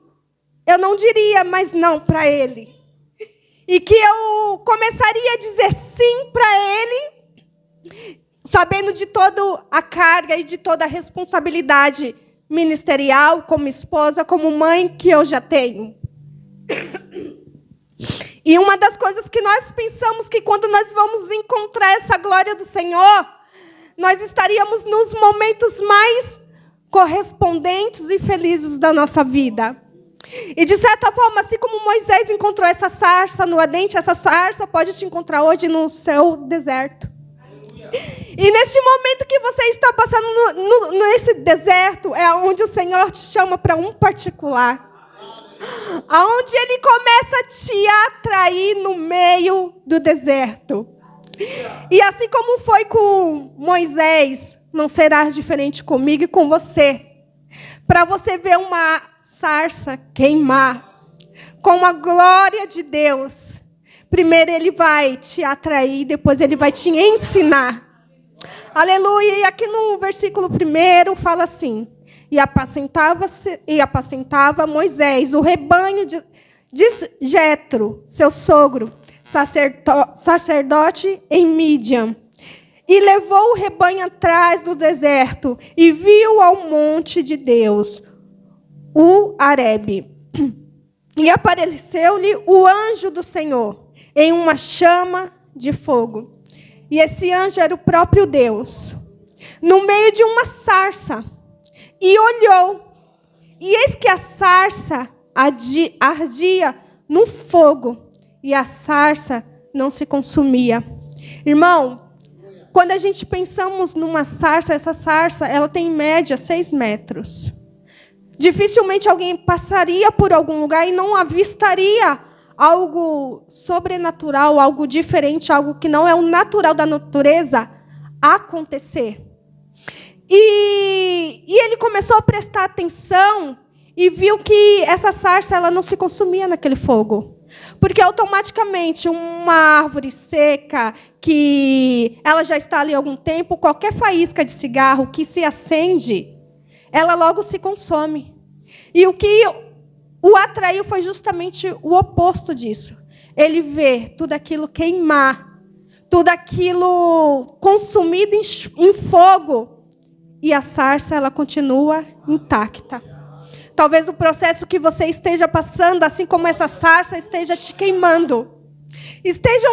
eu não diria mais não para Ele. E que eu começaria a dizer sim para Ele, sabendo de toda a carga e de toda a responsabilidade ministerial, como esposa, como mãe que eu já tenho. E uma das coisas que nós pensamos que quando nós vamos encontrar essa glória do Senhor, nós estaríamos nos momentos mais correspondentes e felizes da nossa vida. E de certa forma, assim como Moisés encontrou essa sarça no ardente, essa sarça pode te encontrar hoje no seu deserto. E neste momento que você está passando nesse deserto, é onde o Senhor te chama para um particular. Aonde Ele começa a te atrair no meio do deserto. E assim como foi com Moisés, não será diferente comigo e com você. Para você ver uma sarça queimar com a glória de Deus, primeiro Ele vai te atrair, depois Ele vai te ensinar. Aleluia. E aqui no versículo 1 fala assim: E apacentava Moisés o rebanho de Jetro, seu sogro, sacerdote em Mídian. E levou o rebanho atrás do deserto e viu ao monte de Deus, o Horebe. E apareceu-lhe o anjo do Senhor em uma chama de fogo. E esse anjo era o próprio Deus, no meio de uma sarça. E olhou, e eis que a sarça ardia no fogo, e a sarça não se consumia. Irmão, quando a gente pensamos numa sarça, essa sarça ela tem em média 6 metros. Dificilmente alguém passaria por algum lugar e não avistaria algo sobrenatural, algo diferente, algo que não é o natural da natureza acontecer. E ele começou a prestar atenção e viu que essa sarça ela não se consumia naquele fogo. Porque automaticamente uma árvore seca, que ela já está ali há algum tempo, qualquer faísca de cigarro que se acende, ela logo se consome. E o que o atraiu foi justamente o oposto disso. Ele vê tudo aquilo queimar, tudo aquilo consumido em fogo, e a sarça ela continua intacta. Talvez o processo que você esteja passando, assim como essa sarça, esteja te queimando. Estejam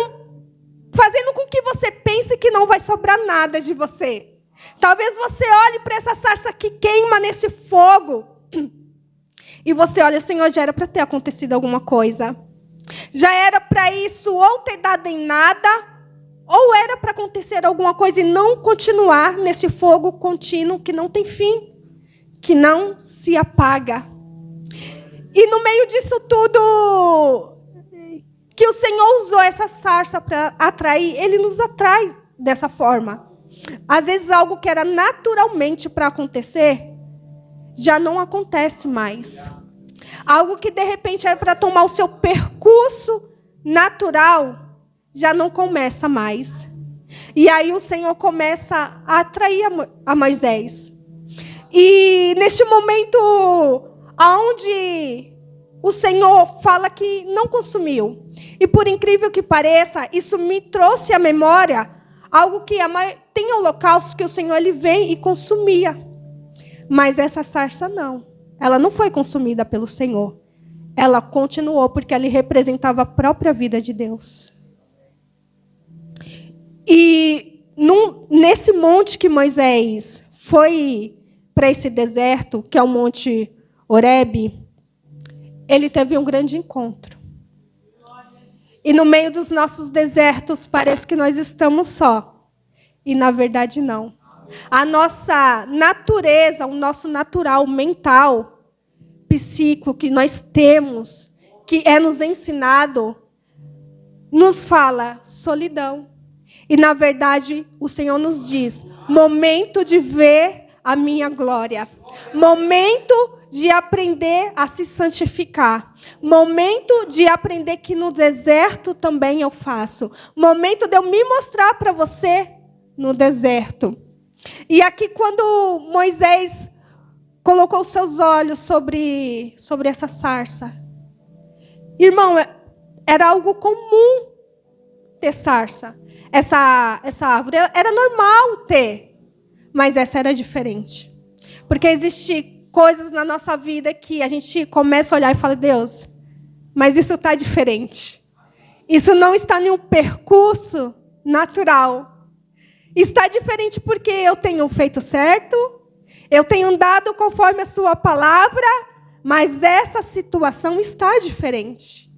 fazendo com que você pense que não vai sobrar nada de você. Talvez você olhe para essa sarça que queima nesse fogo. E você olha, Senhor, já era para ter acontecido alguma coisa. Já era para isso ou ter dado em nada, ou era para acontecer alguma coisa e não continuar nesse fogo contínuo que não tem fim, que não se apaga. E no meio disso tudo, que o Senhor usou essa sarça para atrair, Ele nos atrai dessa forma. Às vezes algo que era naturalmente para acontecer, já não acontece mais. Algo que de repente era para tomar o seu percurso natural, já não começa mais. E aí o Senhor começa a atrair a Moisés. E neste momento, onde o Senhor fala que não consumiu. E por incrível que pareça, isso me trouxe à memória algo que tem holocaustos que o Senhor ele vem e consumia. Mas essa sarça não. Ela não foi consumida pelo Senhor. Ela continuou porque ela representava a própria vida de Deus. E nesse monte que Moisés foi para esse deserto, que é o Monte Horebe, ele teve um grande encontro. E no meio dos nossos desertos, parece que nós estamos só. E, na verdade, não. A nossa natureza, o nosso natural mental, psíquico, que nós temos, que é nos ensinado, nos fala solidão. E, na verdade, o Senhor nos diz, momento de ver a minha glória. Momento de aprender a se santificar. Momento de aprender que no deserto também eu faço. Momento de eu me mostrar para você no deserto. E aqui quando Moisés colocou seus olhos sobre essa sarça. Irmão, era algo comum ter sarça. Essa árvore era normal ter. Mas essa era diferente. Porque existem coisas na nossa vida que a gente começa a olhar e fala, Deus, mas isso está diferente. Isso não está em um percurso natural. Está diferente porque eu tenho feito certo, eu tenho andado conforme a sua palavra, mas essa situação está diferente.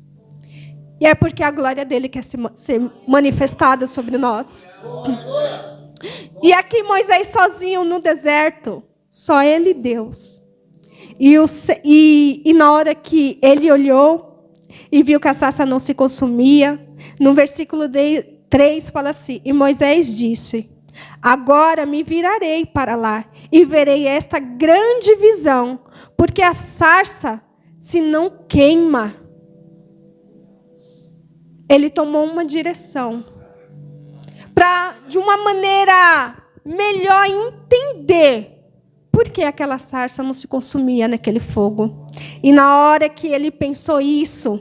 E é porque a glória dele quer ser manifestada sobre nós. E aqui Moisés sozinho no deserto, só ele e Deus. E na hora que ele olhou e viu que a sarça não se consumia, no versículo 3 fala assim, e Moisés disse, agora me virarei para lá e verei esta grande visão, porque a sarça se não queima. Ele tomou uma direção para, de uma maneira melhor, entender por que aquela sarça não se consumia naquele fogo. E na hora que ele pensou isso,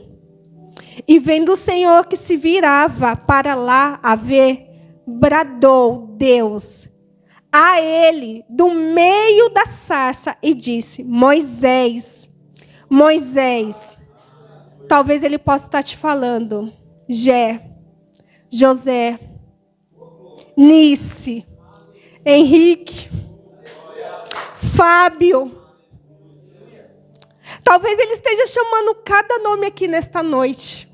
e vendo o Senhor que se virava para lá a ver, bradou Deus a ele do meio da sarça e disse, Moisés, Moisés. Talvez ele possa estar te falando, José, Nice, Henrique, Fábio. Talvez ele esteja chamando cada nome aqui nesta noite.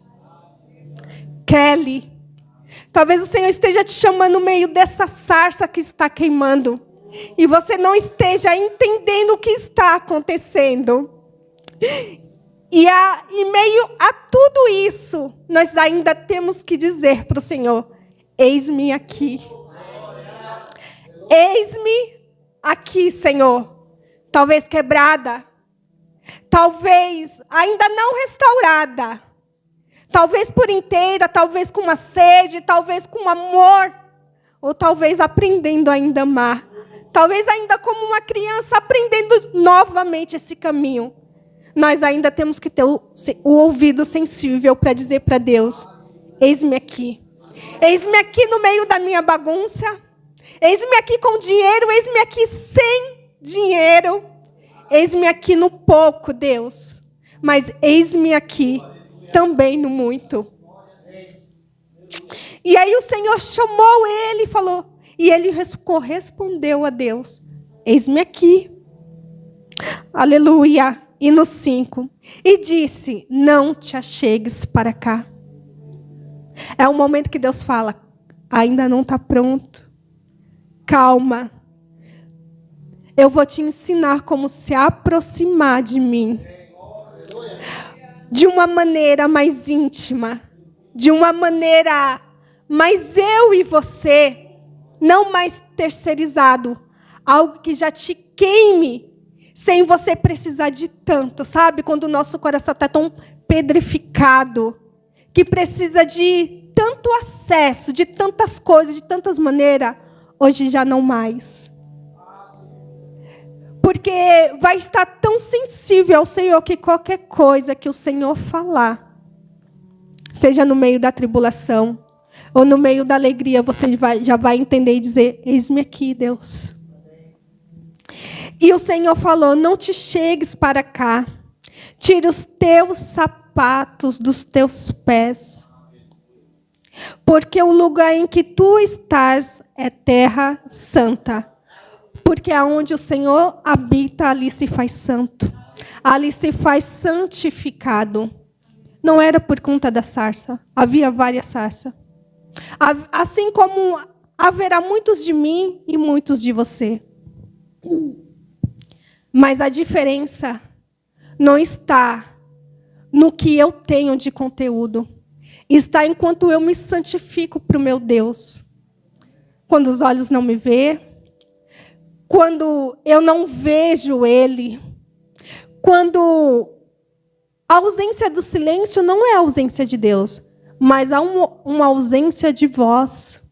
Kelly. Talvez o Senhor esteja te chamando no meio dessa sarça que está queimando. E você não esteja entendendo o que está acontecendo. E em meio a tudo isso, nós ainda temos que dizer para o Senhor, eis-me aqui. Eis-me aqui, Senhor. Talvez quebrada. talvez ainda não restaurada, talvez por inteira, talvez com uma sede, talvez com amor, ou talvez aprendendo ainda a amar, talvez ainda como uma criança aprendendo novamente esse caminho. Nós ainda temos que ter o ouvido sensível para dizer para Deus: eis-me aqui. Eis-me aqui no meio da minha bagunça. Eis-me aqui com dinheiro, eis-me aqui sem dinheiro. Eis-me aqui no pouco, Deus. Mas eis-me aqui também no muito. E aí o Senhor chamou ele e falou, e ele correspondeu a Deus: eis-me aqui. Aleluia. E no 5, e disse: não te achegues para cá. É um momento que Deus fala: ainda não está pronto. Calma. Eu vou te ensinar como se aproximar de mim. De uma maneira mais íntima. De uma maneira mais eu e você. Não mais terceirizado. Algo que já te queime. Sem você precisar de tanto, sabe? Quando o nosso coração está tão pedrificado, que precisa de tanto acesso, de tantas coisas, de tantas maneiras, hoje já não mais. Porque vai estar tão sensível ao Senhor que qualquer coisa que o Senhor falar, seja no meio da tribulação ou no meio da alegria, você já vai entender e dizer: eis-me aqui, Deus. E o Senhor falou: não te chegues para cá. Tira os teus sapatos dos teus pés. Porque o lugar em que tu estás é terra santa. Porque aonde o Senhor habita, ali se faz santo. Ali se faz santificado. Não era por conta da sarça. Havia várias sarças. Assim como haverá muitos de mim e muitos de você. Mas a diferença não está no que eu tenho de conteúdo. Está enquanto eu me santifico para o meu Deus. Quando os olhos não me veem, quando eu não vejo Ele, quando a ausência do silêncio não é a ausência de Deus, mas há uma ausência de voz.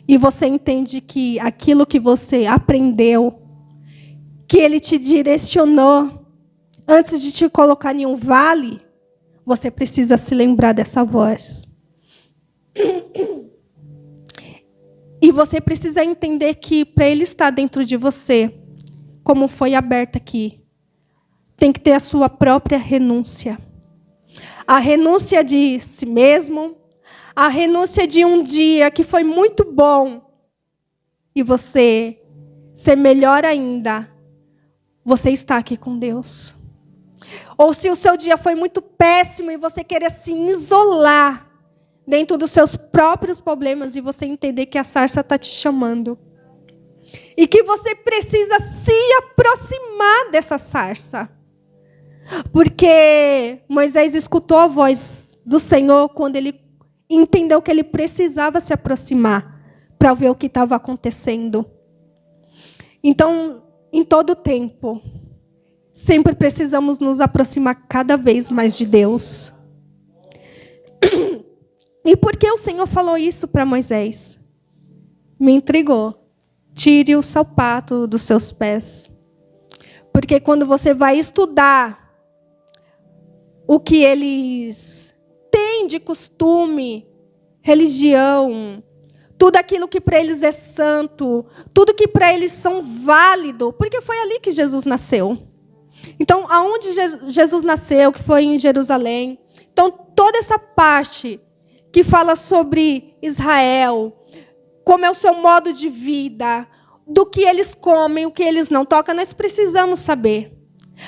E você entende que aquilo que você aprendeu, que Ele te direcionou, antes de te colocar em um vale, você precisa se lembrar dessa voz. E você precisa entender que para Ele estar dentro de você, como foi aberto aqui, tem que ter a sua própria renúncia. A renúncia de si mesmo, a renúncia de um dia que foi muito bom, e você ser melhor ainda, você está aqui com Deus. Ou se o seu dia foi muito péssimo e você querer se isolar dentro dos seus próprios problemas e você entender que a sarça está te chamando. E que você precisa se aproximar dessa sarça. Porque Moisés escutou a voz do Senhor quando ele entendeu que ele precisava se aproximar para ver o que estava acontecendo. Então, em todo tempo, sempre precisamos nos aproximar cada vez mais de Deus. E por que o Senhor falou isso para Moisés? Me intrigou. Tire o sapato dos seus pés. Porque quando você vai estudar o que eles têm de costume, religião, tudo aquilo que para eles é santo, tudo que para eles são válido, porque foi ali que Jesus nasceu. Então, aonde Jesus nasceu, que foi em Jerusalém. Então, toda essa parte que fala sobre Israel, como é o seu modo de vida, do que eles comem, o que eles não tocam, nós precisamos saber.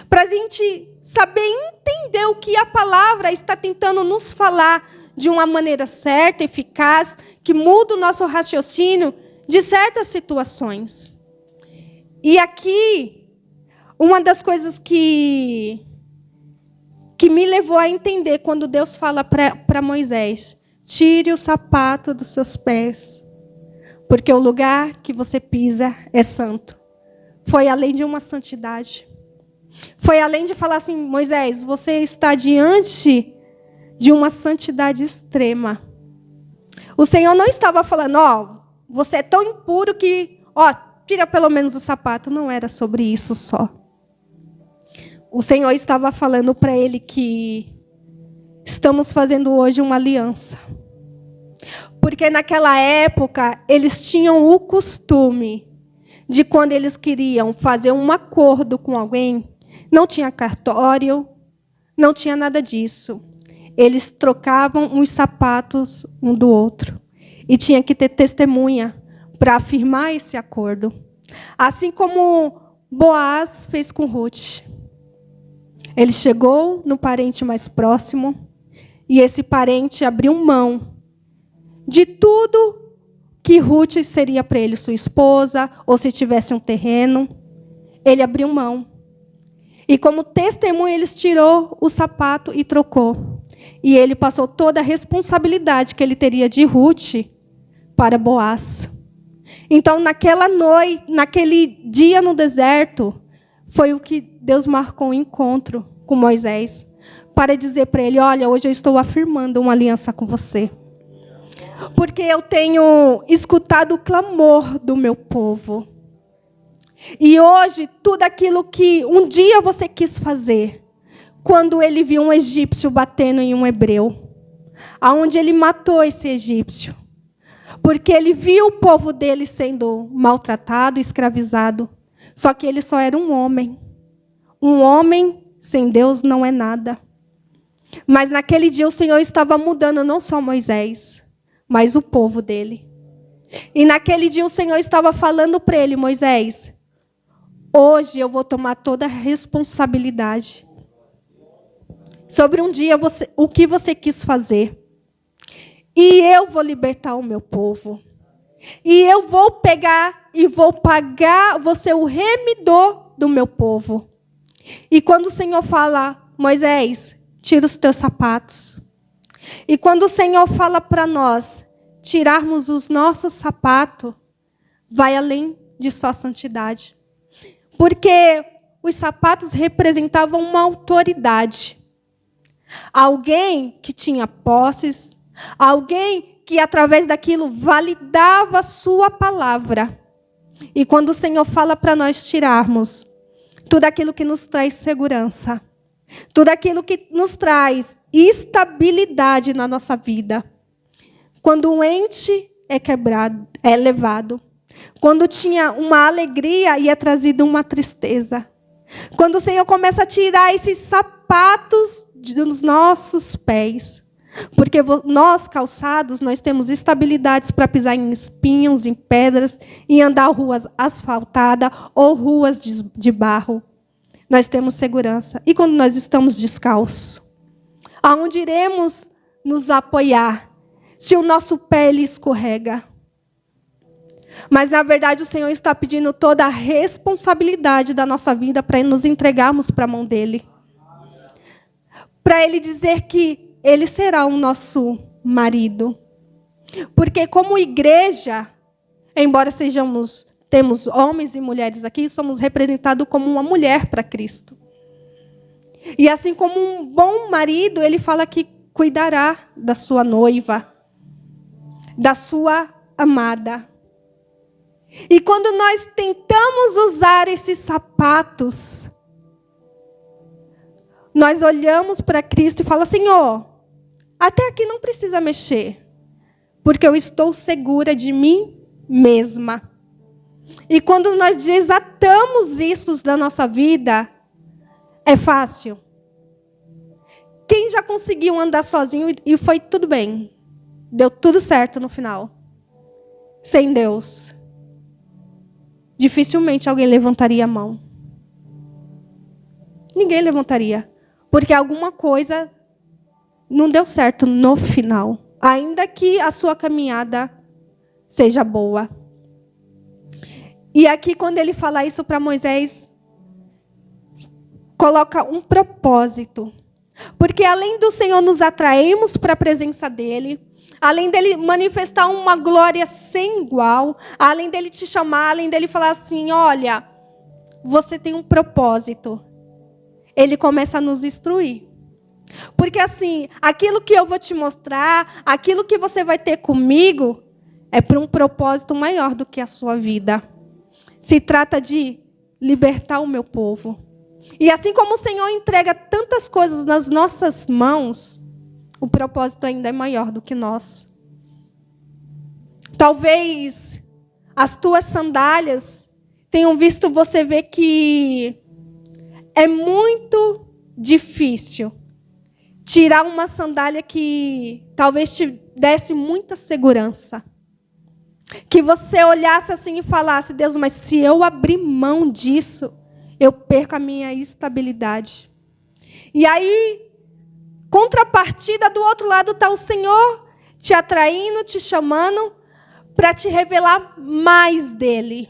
Para a gente saber entender o que a palavra está tentando nos falar de uma maneira certa, eficaz, que muda o nosso raciocínio de certas situações. E aqui, uma das coisas que me levou a entender quando Deus fala para Moisés: tire o sapato dos seus pés, porque o lugar que você pisa é santo. Foi além de uma santidade. Foi além de falar assim: Moisés, você está diante de uma santidade extrema. O Senhor não estava falando: você é tão impuro que, tira pelo menos o sapato. Não era sobre isso só. O Senhor estava falando para ele que estamos fazendo hoje uma aliança. Porque naquela época, eles tinham o costume de, quando eles queriam fazer um acordo com alguém, não tinha cartório, não tinha nada disso. Eles trocavam os sapatos um do outro. E tinha que ter testemunha para afirmar esse acordo. Assim como Boaz fez com Ruth. Ele chegou no parente mais próximo e esse parente abriu mão de tudo que Ruth seria para ele, sua esposa, ou se tivesse um terreno. Ele abriu mão. E como testemunha, ele tirou o sapato e trocou. E ele passou toda a responsabilidade que ele teria de Ruth para Boaz. Então, naquela noite, naquele dia no deserto, foi o que Deus marcou um encontro com Moisés, para dizer para ele: olha, hoje eu estou afirmando uma aliança com você. Porque eu tenho escutado o clamor do meu povo. E hoje, tudo aquilo que um dia você quis fazer, quando ele viu um egípcio batendo em um hebreu, aonde ele matou esse egípcio, porque ele viu o povo dele sendo maltratado, escravizado, só que ele só era um homem. Um homem sem Deus não é nada. Mas naquele dia o Senhor estava mudando não só Moisés, mas o povo dele. E naquele dia o Senhor estava falando para ele: Moisés, hoje eu vou tomar toda a responsabilidade sobre um dia o que você quis fazer. E eu vou libertar o meu povo. E eu vou pegar e vou pagar, vou ser o remidor do meu povo. E quando o Senhor fala: Moisés, tira os teus sapatos. E quando o Senhor fala para nós tirarmos os nossos sapatos, vai além de só santidade. Porque os sapatos representavam uma autoridade. Alguém que tinha posses, alguém que através daquilo validava a sua palavra. E quando o Senhor fala para nós tirarmos tudo aquilo que nos traz segurança, tudo aquilo que nos traz estabilidade na nossa vida. Quando um ente é quebrado, é levado. Quando tinha uma alegria e é trazido uma tristeza. Quando o Senhor começa a tirar esses sapatos dos nossos pés. Porque nós, calçados, nós temos estabilidades para pisar em espinhos, em pedras, e andar ruas asfaltadas ou ruas de barro. Nós temos segurança. E quando nós estamos descalços? Aonde iremos nos apoiar se o nosso pé ele escorrega? Mas, na verdade, o Senhor está pedindo toda a responsabilidade da nossa vida para nos entregarmos para a mão dEle. Para Ele dizer que Ele será o nosso marido. Porque como igreja, embora temos homens e mulheres aqui, somos representados como uma mulher para Cristo. E assim como um bom marido, ele fala que cuidará da sua noiva, da sua amada. E quando nós tentamos usar esses sapatos, nós olhamos para Cristo e falamos: Senhor, até aqui não precisa mexer, porque eu estou segura de mim mesma. E quando nós desatamos isso da nossa vida, é fácil. Quem já conseguiu andar sozinho e foi tudo bem? Deu tudo certo no final? Sem Deus. Dificilmente alguém levantaria a mão. Ninguém levantaria. Porque alguma coisa não deu certo no final. Ainda que a sua caminhada seja boa. E aqui, quando ele fala isso para Moisés, coloca um propósito. Porque além do Senhor nos atrairmos para a presença dEle, além dEle manifestar uma glória sem igual, além dEle te chamar, além dEle falar assim: olha, você tem um propósito. Ele começa a nos instruir. Porque assim, aquilo que eu vou te mostrar, aquilo que você vai ter comigo, é para um propósito maior do que a sua vida. Se trata de libertar o meu povo. E assim como o Senhor entrega tantas coisas nas nossas mãos, o propósito ainda é maior do que nós. Talvez as tuas sandálias tenham visto você ver que é muito difícil tirar uma sandália que talvez te desse muita segurança. Que você olhasse assim e falasse: Deus, mas se eu abrir mão disso, eu perco a minha estabilidade. E aí, contrapartida, do outro lado está o Senhor te atraindo, te chamando para te revelar mais dele.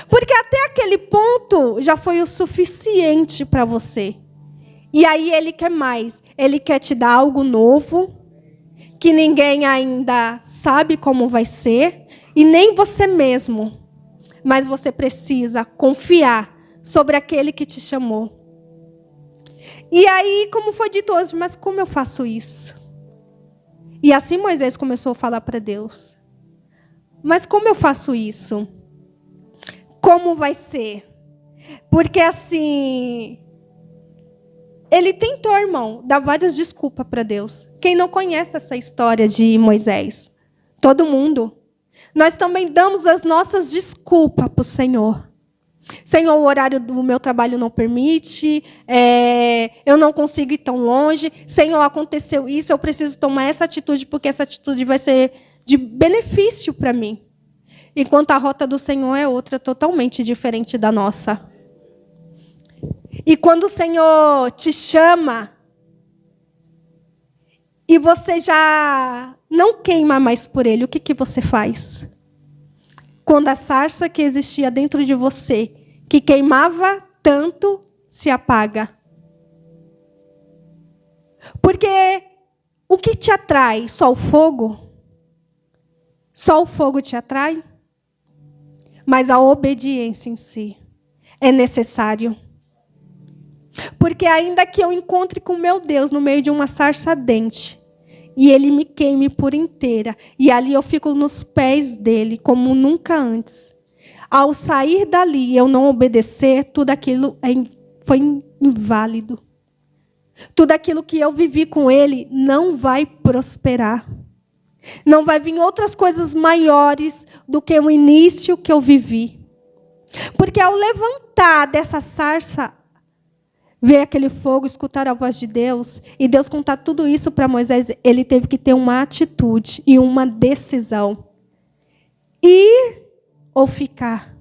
Porque até aquele ponto já foi o suficiente para você. E aí ele quer mais. Ele quer te dar algo novo, que ninguém ainda sabe como vai ser, e nem você mesmo. Mas você precisa confiar sobre aquele que te chamou. E aí, como foi dito hoje, mas como eu faço isso? E assim Moisés começou a falar para Deus. Mas como eu faço isso? Como vai ser? Porque assim, ele tentou, irmão, dar várias desculpas para Deus. Quem não conhece essa história de Moisés? Todo mundo. Nós também damos as nossas desculpas para o Senhor. Senhor, o horário do meu trabalho não permite, eu não consigo ir tão longe. Senhor, aconteceu isso, eu preciso tomar essa atitude, porque essa atitude vai ser de benefício para mim. Enquanto a rota do Senhor é outra, totalmente diferente da nossa. E quando o Senhor te chama, e você já não queima mais por Ele, o que você faz? Quando a sarça que existia dentro de você, que queimava tanto, se apaga. Porque o que te atrai? Só o fogo? Só o fogo te atrai? Mas a obediência em si é necessário. Porque ainda que eu encontre com meu Deus no meio de uma sarça ardente, e Ele me queime por inteira, e ali eu fico nos pés dEle, como nunca antes. Ao sair dali e eu não obedecer, tudo aquilo foi inválido. Tudo aquilo que eu vivi com Ele não vai prosperar. Não vai vir outras coisas maiores do que o início que eu vivi. Porque ao levantar dessa sarça, ver aquele fogo, escutar a voz de Deus, e Deus contar tudo isso para Moisés, ele teve que ter uma atitude e uma decisão. Ir ou ficar.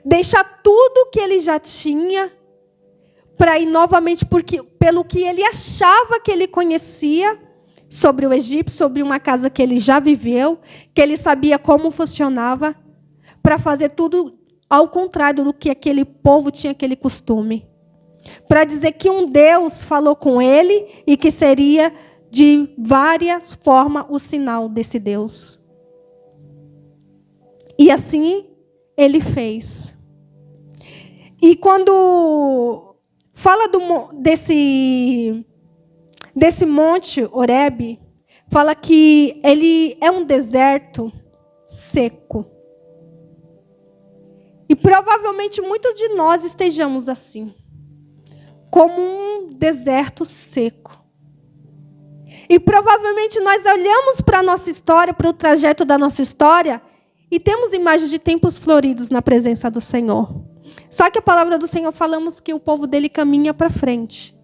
Deixar tudo que ele já tinha para ir novamente pelo que ele achava que ele conhecia sobre o Egito, sobre uma casa que ele já viveu, que ele sabia como funcionava, para fazer tudo ao contrário do que aquele povo tinha aquele costume. Para dizer que um Deus falou com ele e que seria de várias formas o sinal desse Deus. E assim ele fez. E quando fala desse monte Horebe, fala que ele é um deserto seco. E provavelmente muitos de nós estejamos assim, como um deserto seco. E provavelmente nós olhamos para a nossa história, para o trajeto da nossa história, e temos imagens de tempos floridos na presença do Senhor. Só que a palavra do Senhor falamos que o povo dele caminha para frente.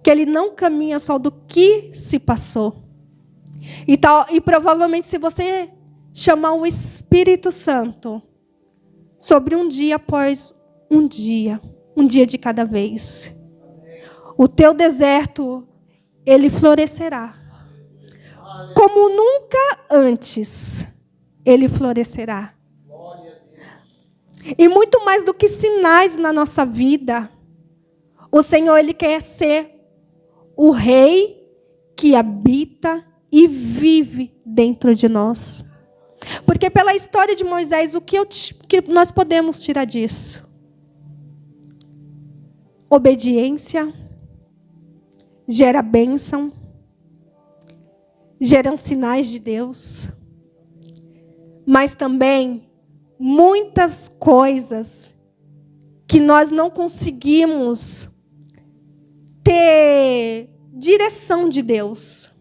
Que ele não caminha só do que se passou. E provavelmente se você chamar o Espírito Santo sobre um dia após um dia de cada vez, o teu deserto, ele florescerá. Como nunca antes, ele florescerá. E muito mais do que sinais na nossa vida, o Senhor, ele quer ser o Rei que habita e vive dentro de nós. Porque pela história de Moisés, o que nós podemos tirar disso? obediência, gera bênção, geram sinais de Deus, mas também muitas coisas que nós não conseguimos ter direção de Deus,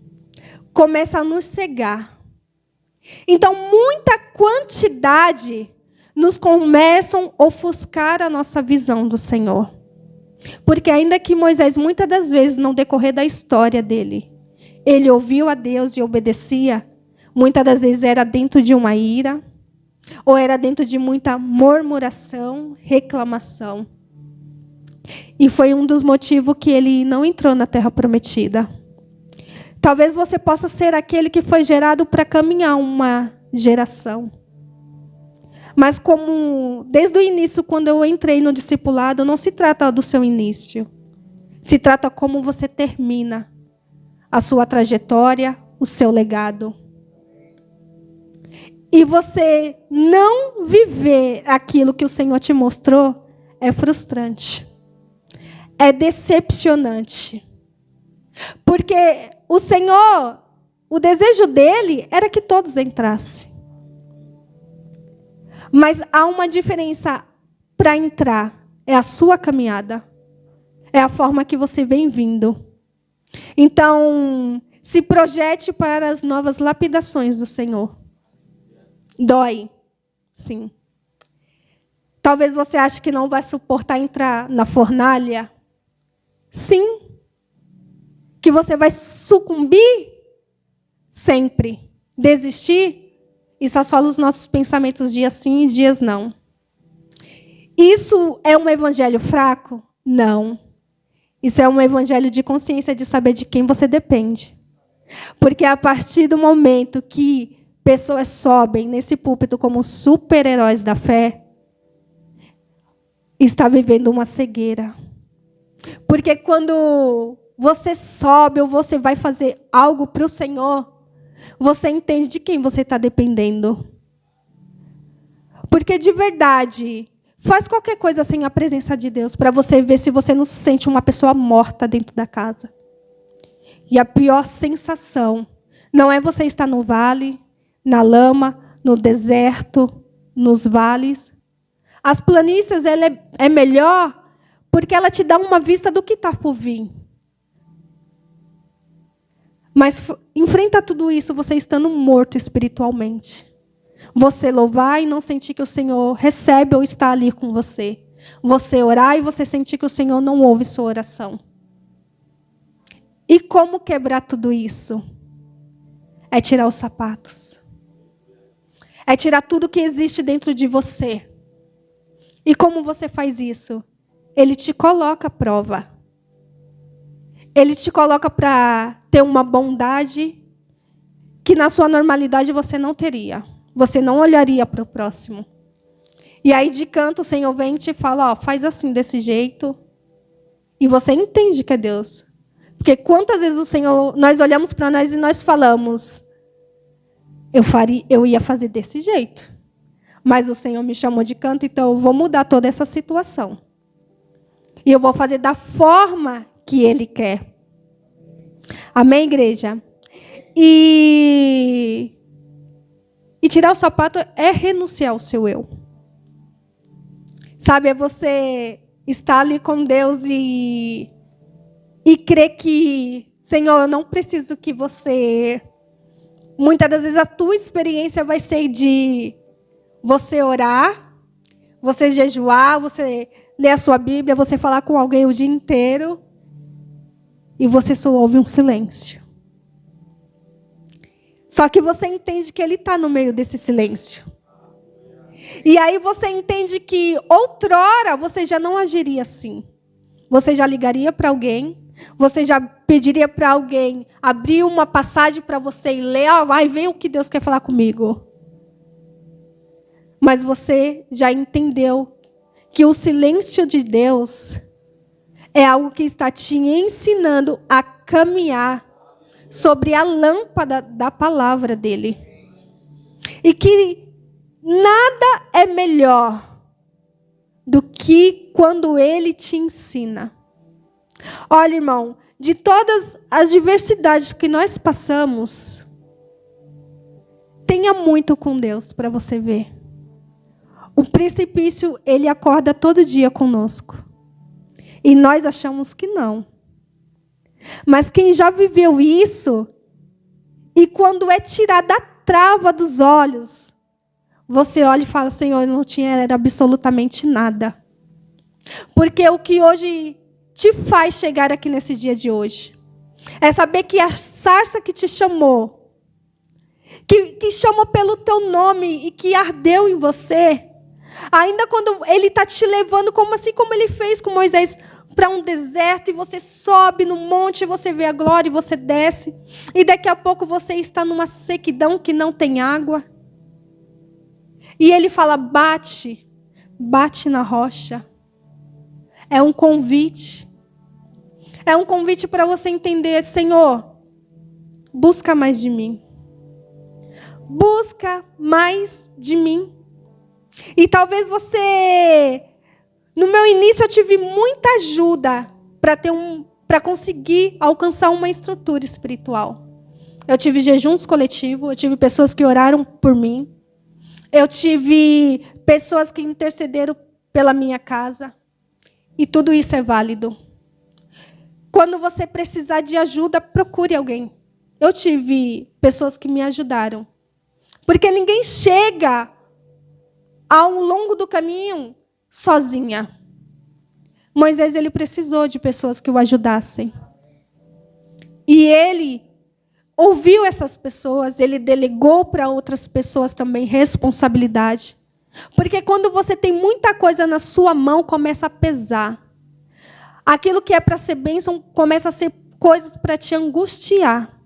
começa a nos cegar. Então, muita quantidade nos começam a ofuscar a nossa visão do Senhor. Porque ainda que Moisés, muitas das vezes, no decorrer da história dele, ele ouviu a Deus e obedecia, muitas das vezes era dentro de uma ira, ou era dentro de muita murmuração, reclamação. E foi um dos motivos que ele não entrou na Terra Prometida. Talvez você possa ser aquele que foi gerado para caminhar uma geração. Mas como desde o início, quando eu entrei no discipulado, não se trata do seu início. Se trata como você termina a sua trajetória, o seu legado. E você não viver aquilo que o Senhor te mostrou é frustrante. É decepcionante. Porque o Senhor, o desejo dele era que todos entrassem. Mas há uma diferença para entrar. É a sua caminhada. É a forma que você vem vindo. Então, se projete para as novas lapidações do Senhor. Dói, sim. Talvez você ache que não vai suportar entrar na fornalha. Sim. Que você vai sucumbir sempre. Desistir. Isso assola os nossos pensamentos dias sim e dias não. Isso é um evangelho fraco? Não. Isso é um evangelho de consciência, de saber de quem você depende. Porque a partir do momento que pessoas sobem nesse púlpito como super-heróis da fé, está vivendo uma cegueira. Porque quando você sobe ou você vai fazer algo para o Senhor, você entende de quem você está dependendo. Porque de verdade, faz qualquer coisa sem a presença de Deus, para você ver se você não se sente uma pessoa morta dentro da casa. E a pior sensação não é você estar no vale, na lama, no deserto, nos vales. As planícies ela é melhor porque ela te dá uma vista do que está por vir. Mas enfrenta tudo isso você estando morto espiritualmente. Você louvar e não sentir que o Senhor recebe ou está ali com você. Você orar e você sentir que o Senhor não ouve sua oração. E como quebrar tudo isso? É tirar os sapatos. É tirar tudo que existe dentro de você. E como você faz isso? Ele te coloca à prova. Ele te coloca para ter uma bondade que na sua normalidade você não teria. Você não olharia para o próximo. E aí de canto o Senhor vem e te fala, ó, faz assim, desse jeito. E você entende que é Deus. Porque quantas vezes o Senhor, nós olhamos para nós e nós falamos, eu ia fazer desse jeito. Mas o Senhor me chamou de canto, então eu vou mudar toda essa situação. E eu vou fazer da forma que Ele quer. Amém, igreja? E tirar o sapato é renunciar ao seu eu. Sabe, é você estar ali com Deus e crer que, Senhor, eu não preciso que você... Muitas das vezes a tua experiência vai ser de você orar, você jejuar, você ler a sua Bíblia, você falar com alguém o dia inteiro e você só ouve um silêncio. Só que você entende que Ele está no meio desse silêncio. E aí você entende que outrora você já não agiria assim. Você já ligaria para alguém, você já pediria para alguém abrir uma passagem para você e ler, vai ver o que Deus quer falar comigo. Mas você já entendeu que o silêncio de Deus é algo que está te ensinando a caminhar sobre a lâmpada da palavra dele. E que nada é melhor do que quando ele te ensina. Olha, irmão, de todas as diversidades que nós passamos, tenha muito com Deus para você ver. O precipício, ele acorda todo dia conosco. E nós achamos que não. Mas quem já viveu isso, e quando é tirada a trava dos olhos, você olha e fala, Senhor, eu não tinha absolutamente nada. Porque o que hoje te faz chegar aqui nesse dia de hoje é saber que a sarça que te chamou, que chamou pelo teu nome e que ardeu em você, ainda quando ele está te levando, assim como ele fez com Moisés, para um deserto, e você sobe no monte, você vê a glória, e você desce, e daqui a pouco você está numa sequidão que não tem água. E ele fala, bate na rocha. É um convite. É um convite para você entender, Senhor, busca mais de mim. Busca mais de mim. E talvez você... No meu início, eu tive muita ajuda para conseguir alcançar uma estrutura espiritual. Eu tive jejuns coletivos, eu tive pessoas que oraram por mim, eu tive pessoas que intercederam pela minha casa. E tudo isso é válido. Quando você precisar de ajuda, procure alguém. Eu tive pessoas que me ajudaram. Porque ninguém chega ao longo do caminho sozinha. Moisés, ele precisou de pessoas que o ajudassem. E ele ouviu essas pessoas, ele delegou para outras pessoas também responsabilidade. Porque quando você tem muita coisa na sua mão, começa a pesar. Aquilo que é para ser bênção, começa a ser coisas para te angustiar.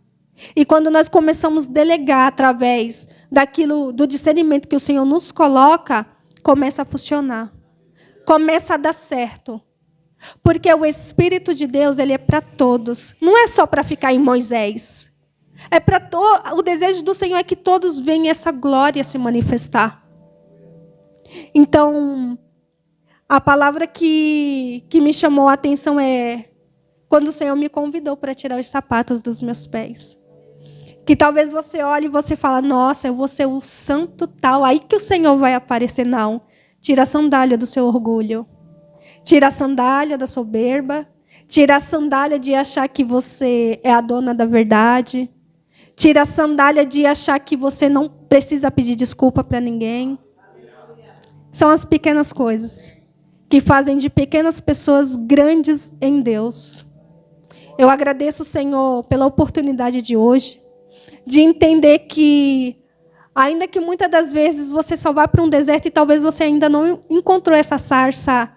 E quando nós começamos a delegar através do discernimento que o Senhor nos coloca, começa a funcionar. Começa a dar certo. Porque o Espírito de Deus, ele é para todos. Não é só para ficar em Moisés. É para o desejo do Senhor é que todos venham essa glória se manifestar. Então, a palavra que me chamou a atenção é quando o Senhor me convidou para tirar os sapatos dos meus pés. Que talvez você olhe e você fala, nossa, eu vou ser o santo tal, aí que o Senhor vai aparecer. Não. Tira a sandália do seu orgulho. Tira a sandália da soberba. Tira a sandália de achar que você é a dona da verdade. Tira a sandália de achar que você não precisa pedir desculpa para ninguém. São as pequenas coisas que fazem de pequenas pessoas grandes em Deus. Eu agradeço, Senhor, pela oportunidade de hoje, de entender que, ainda que muitas das vezes você só vá para um deserto e talvez você ainda não encontrou essa sarça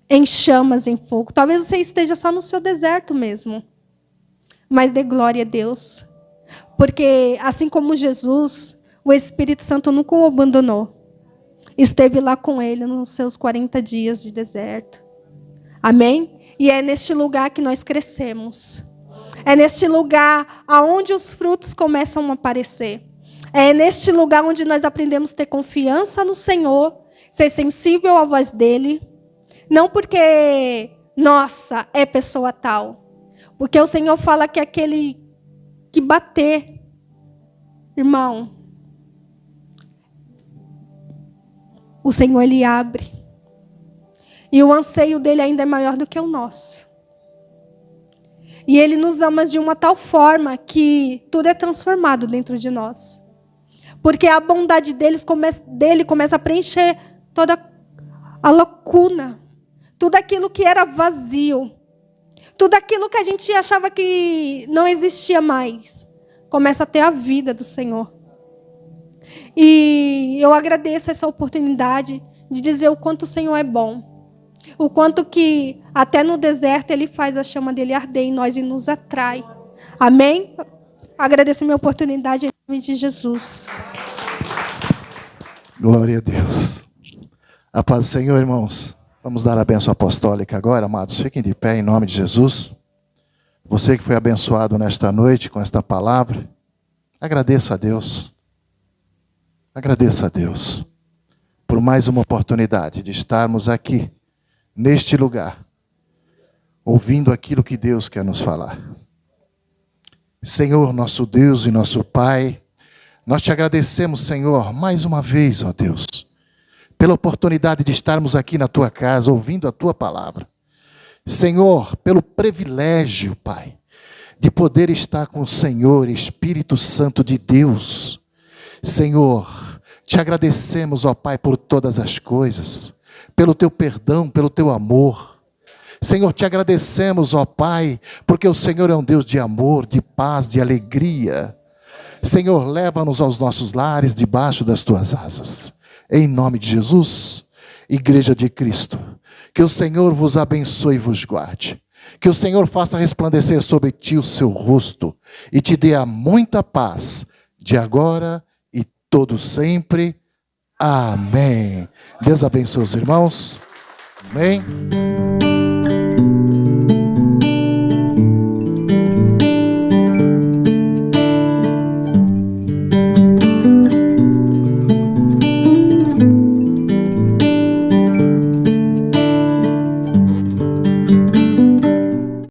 em chamas, em fogo. Talvez você esteja só no seu deserto mesmo. Mas dê glória a Deus. Porque, assim como Jesus, o Espírito Santo nunca o abandonou. Esteve lá com ele nos seus 40 dias de deserto. Amém? E é neste lugar que nós crescemos. É neste lugar onde os frutos começam a aparecer. É neste lugar onde nós aprendemos a ter confiança no Senhor, ser sensível à voz dEle. Não porque, nossa, é pessoa tal. Porque o Senhor fala que aquele que bater, irmão, o Senhor, Ele abre. E o anseio dEle ainda é maior do que o nosso. E Ele nos ama de uma tal forma que tudo é transformado dentro de nós. Porque a bondade dele começa a preencher toda a lacuna. Tudo aquilo que era vazio. Tudo aquilo que a gente achava que não existia mais. Começa a ter a vida do Senhor. E eu agradeço essa oportunidade de dizer o quanto o Senhor é bom. O quanto que até no deserto Ele faz a chama dEle arder em nós e nos atrai. Amém? Agradeço a minha oportunidade em nome de Jesus. Glória a Deus. A paz do Senhor, irmãos. Vamos dar a bênção apostólica agora, amados. Fiquem de pé em nome de Jesus. Você que foi abençoado nesta noite com esta palavra, agradeça a Deus. Agradeça a Deus por mais uma oportunidade de estarmos aqui, neste lugar, ouvindo aquilo que Deus quer nos falar. Senhor, nosso Deus e nosso Pai, nós te agradecemos, Senhor, mais uma vez, ó Deus, pela oportunidade de estarmos aqui na tua casa, ouvindo a tua palavra. Senhor, pelo privilégio, Pai, de poder estar com o Senhor, Espírito Santo de Deus. Senhor, te agradecemos, ó Pai, por todas as coisas, pelo teu perdão, pelo teu amor. Senhor, te agradecemos, ó Pai, porque o Senhor é um Deus de amor, de paz, de alegria. Senhor, leva-nos aos nossos lares debaixo das tuas asas. Em nome de Jesus, Igreja de Cristo, que o Senhor vos abençoe e vos guarde. Que o Senhor faça resplandecer sobre ti o seu rosto e te dê a muita paz, de agora e todo sempre. Amém. Deus abençoe os irmãos. Amém.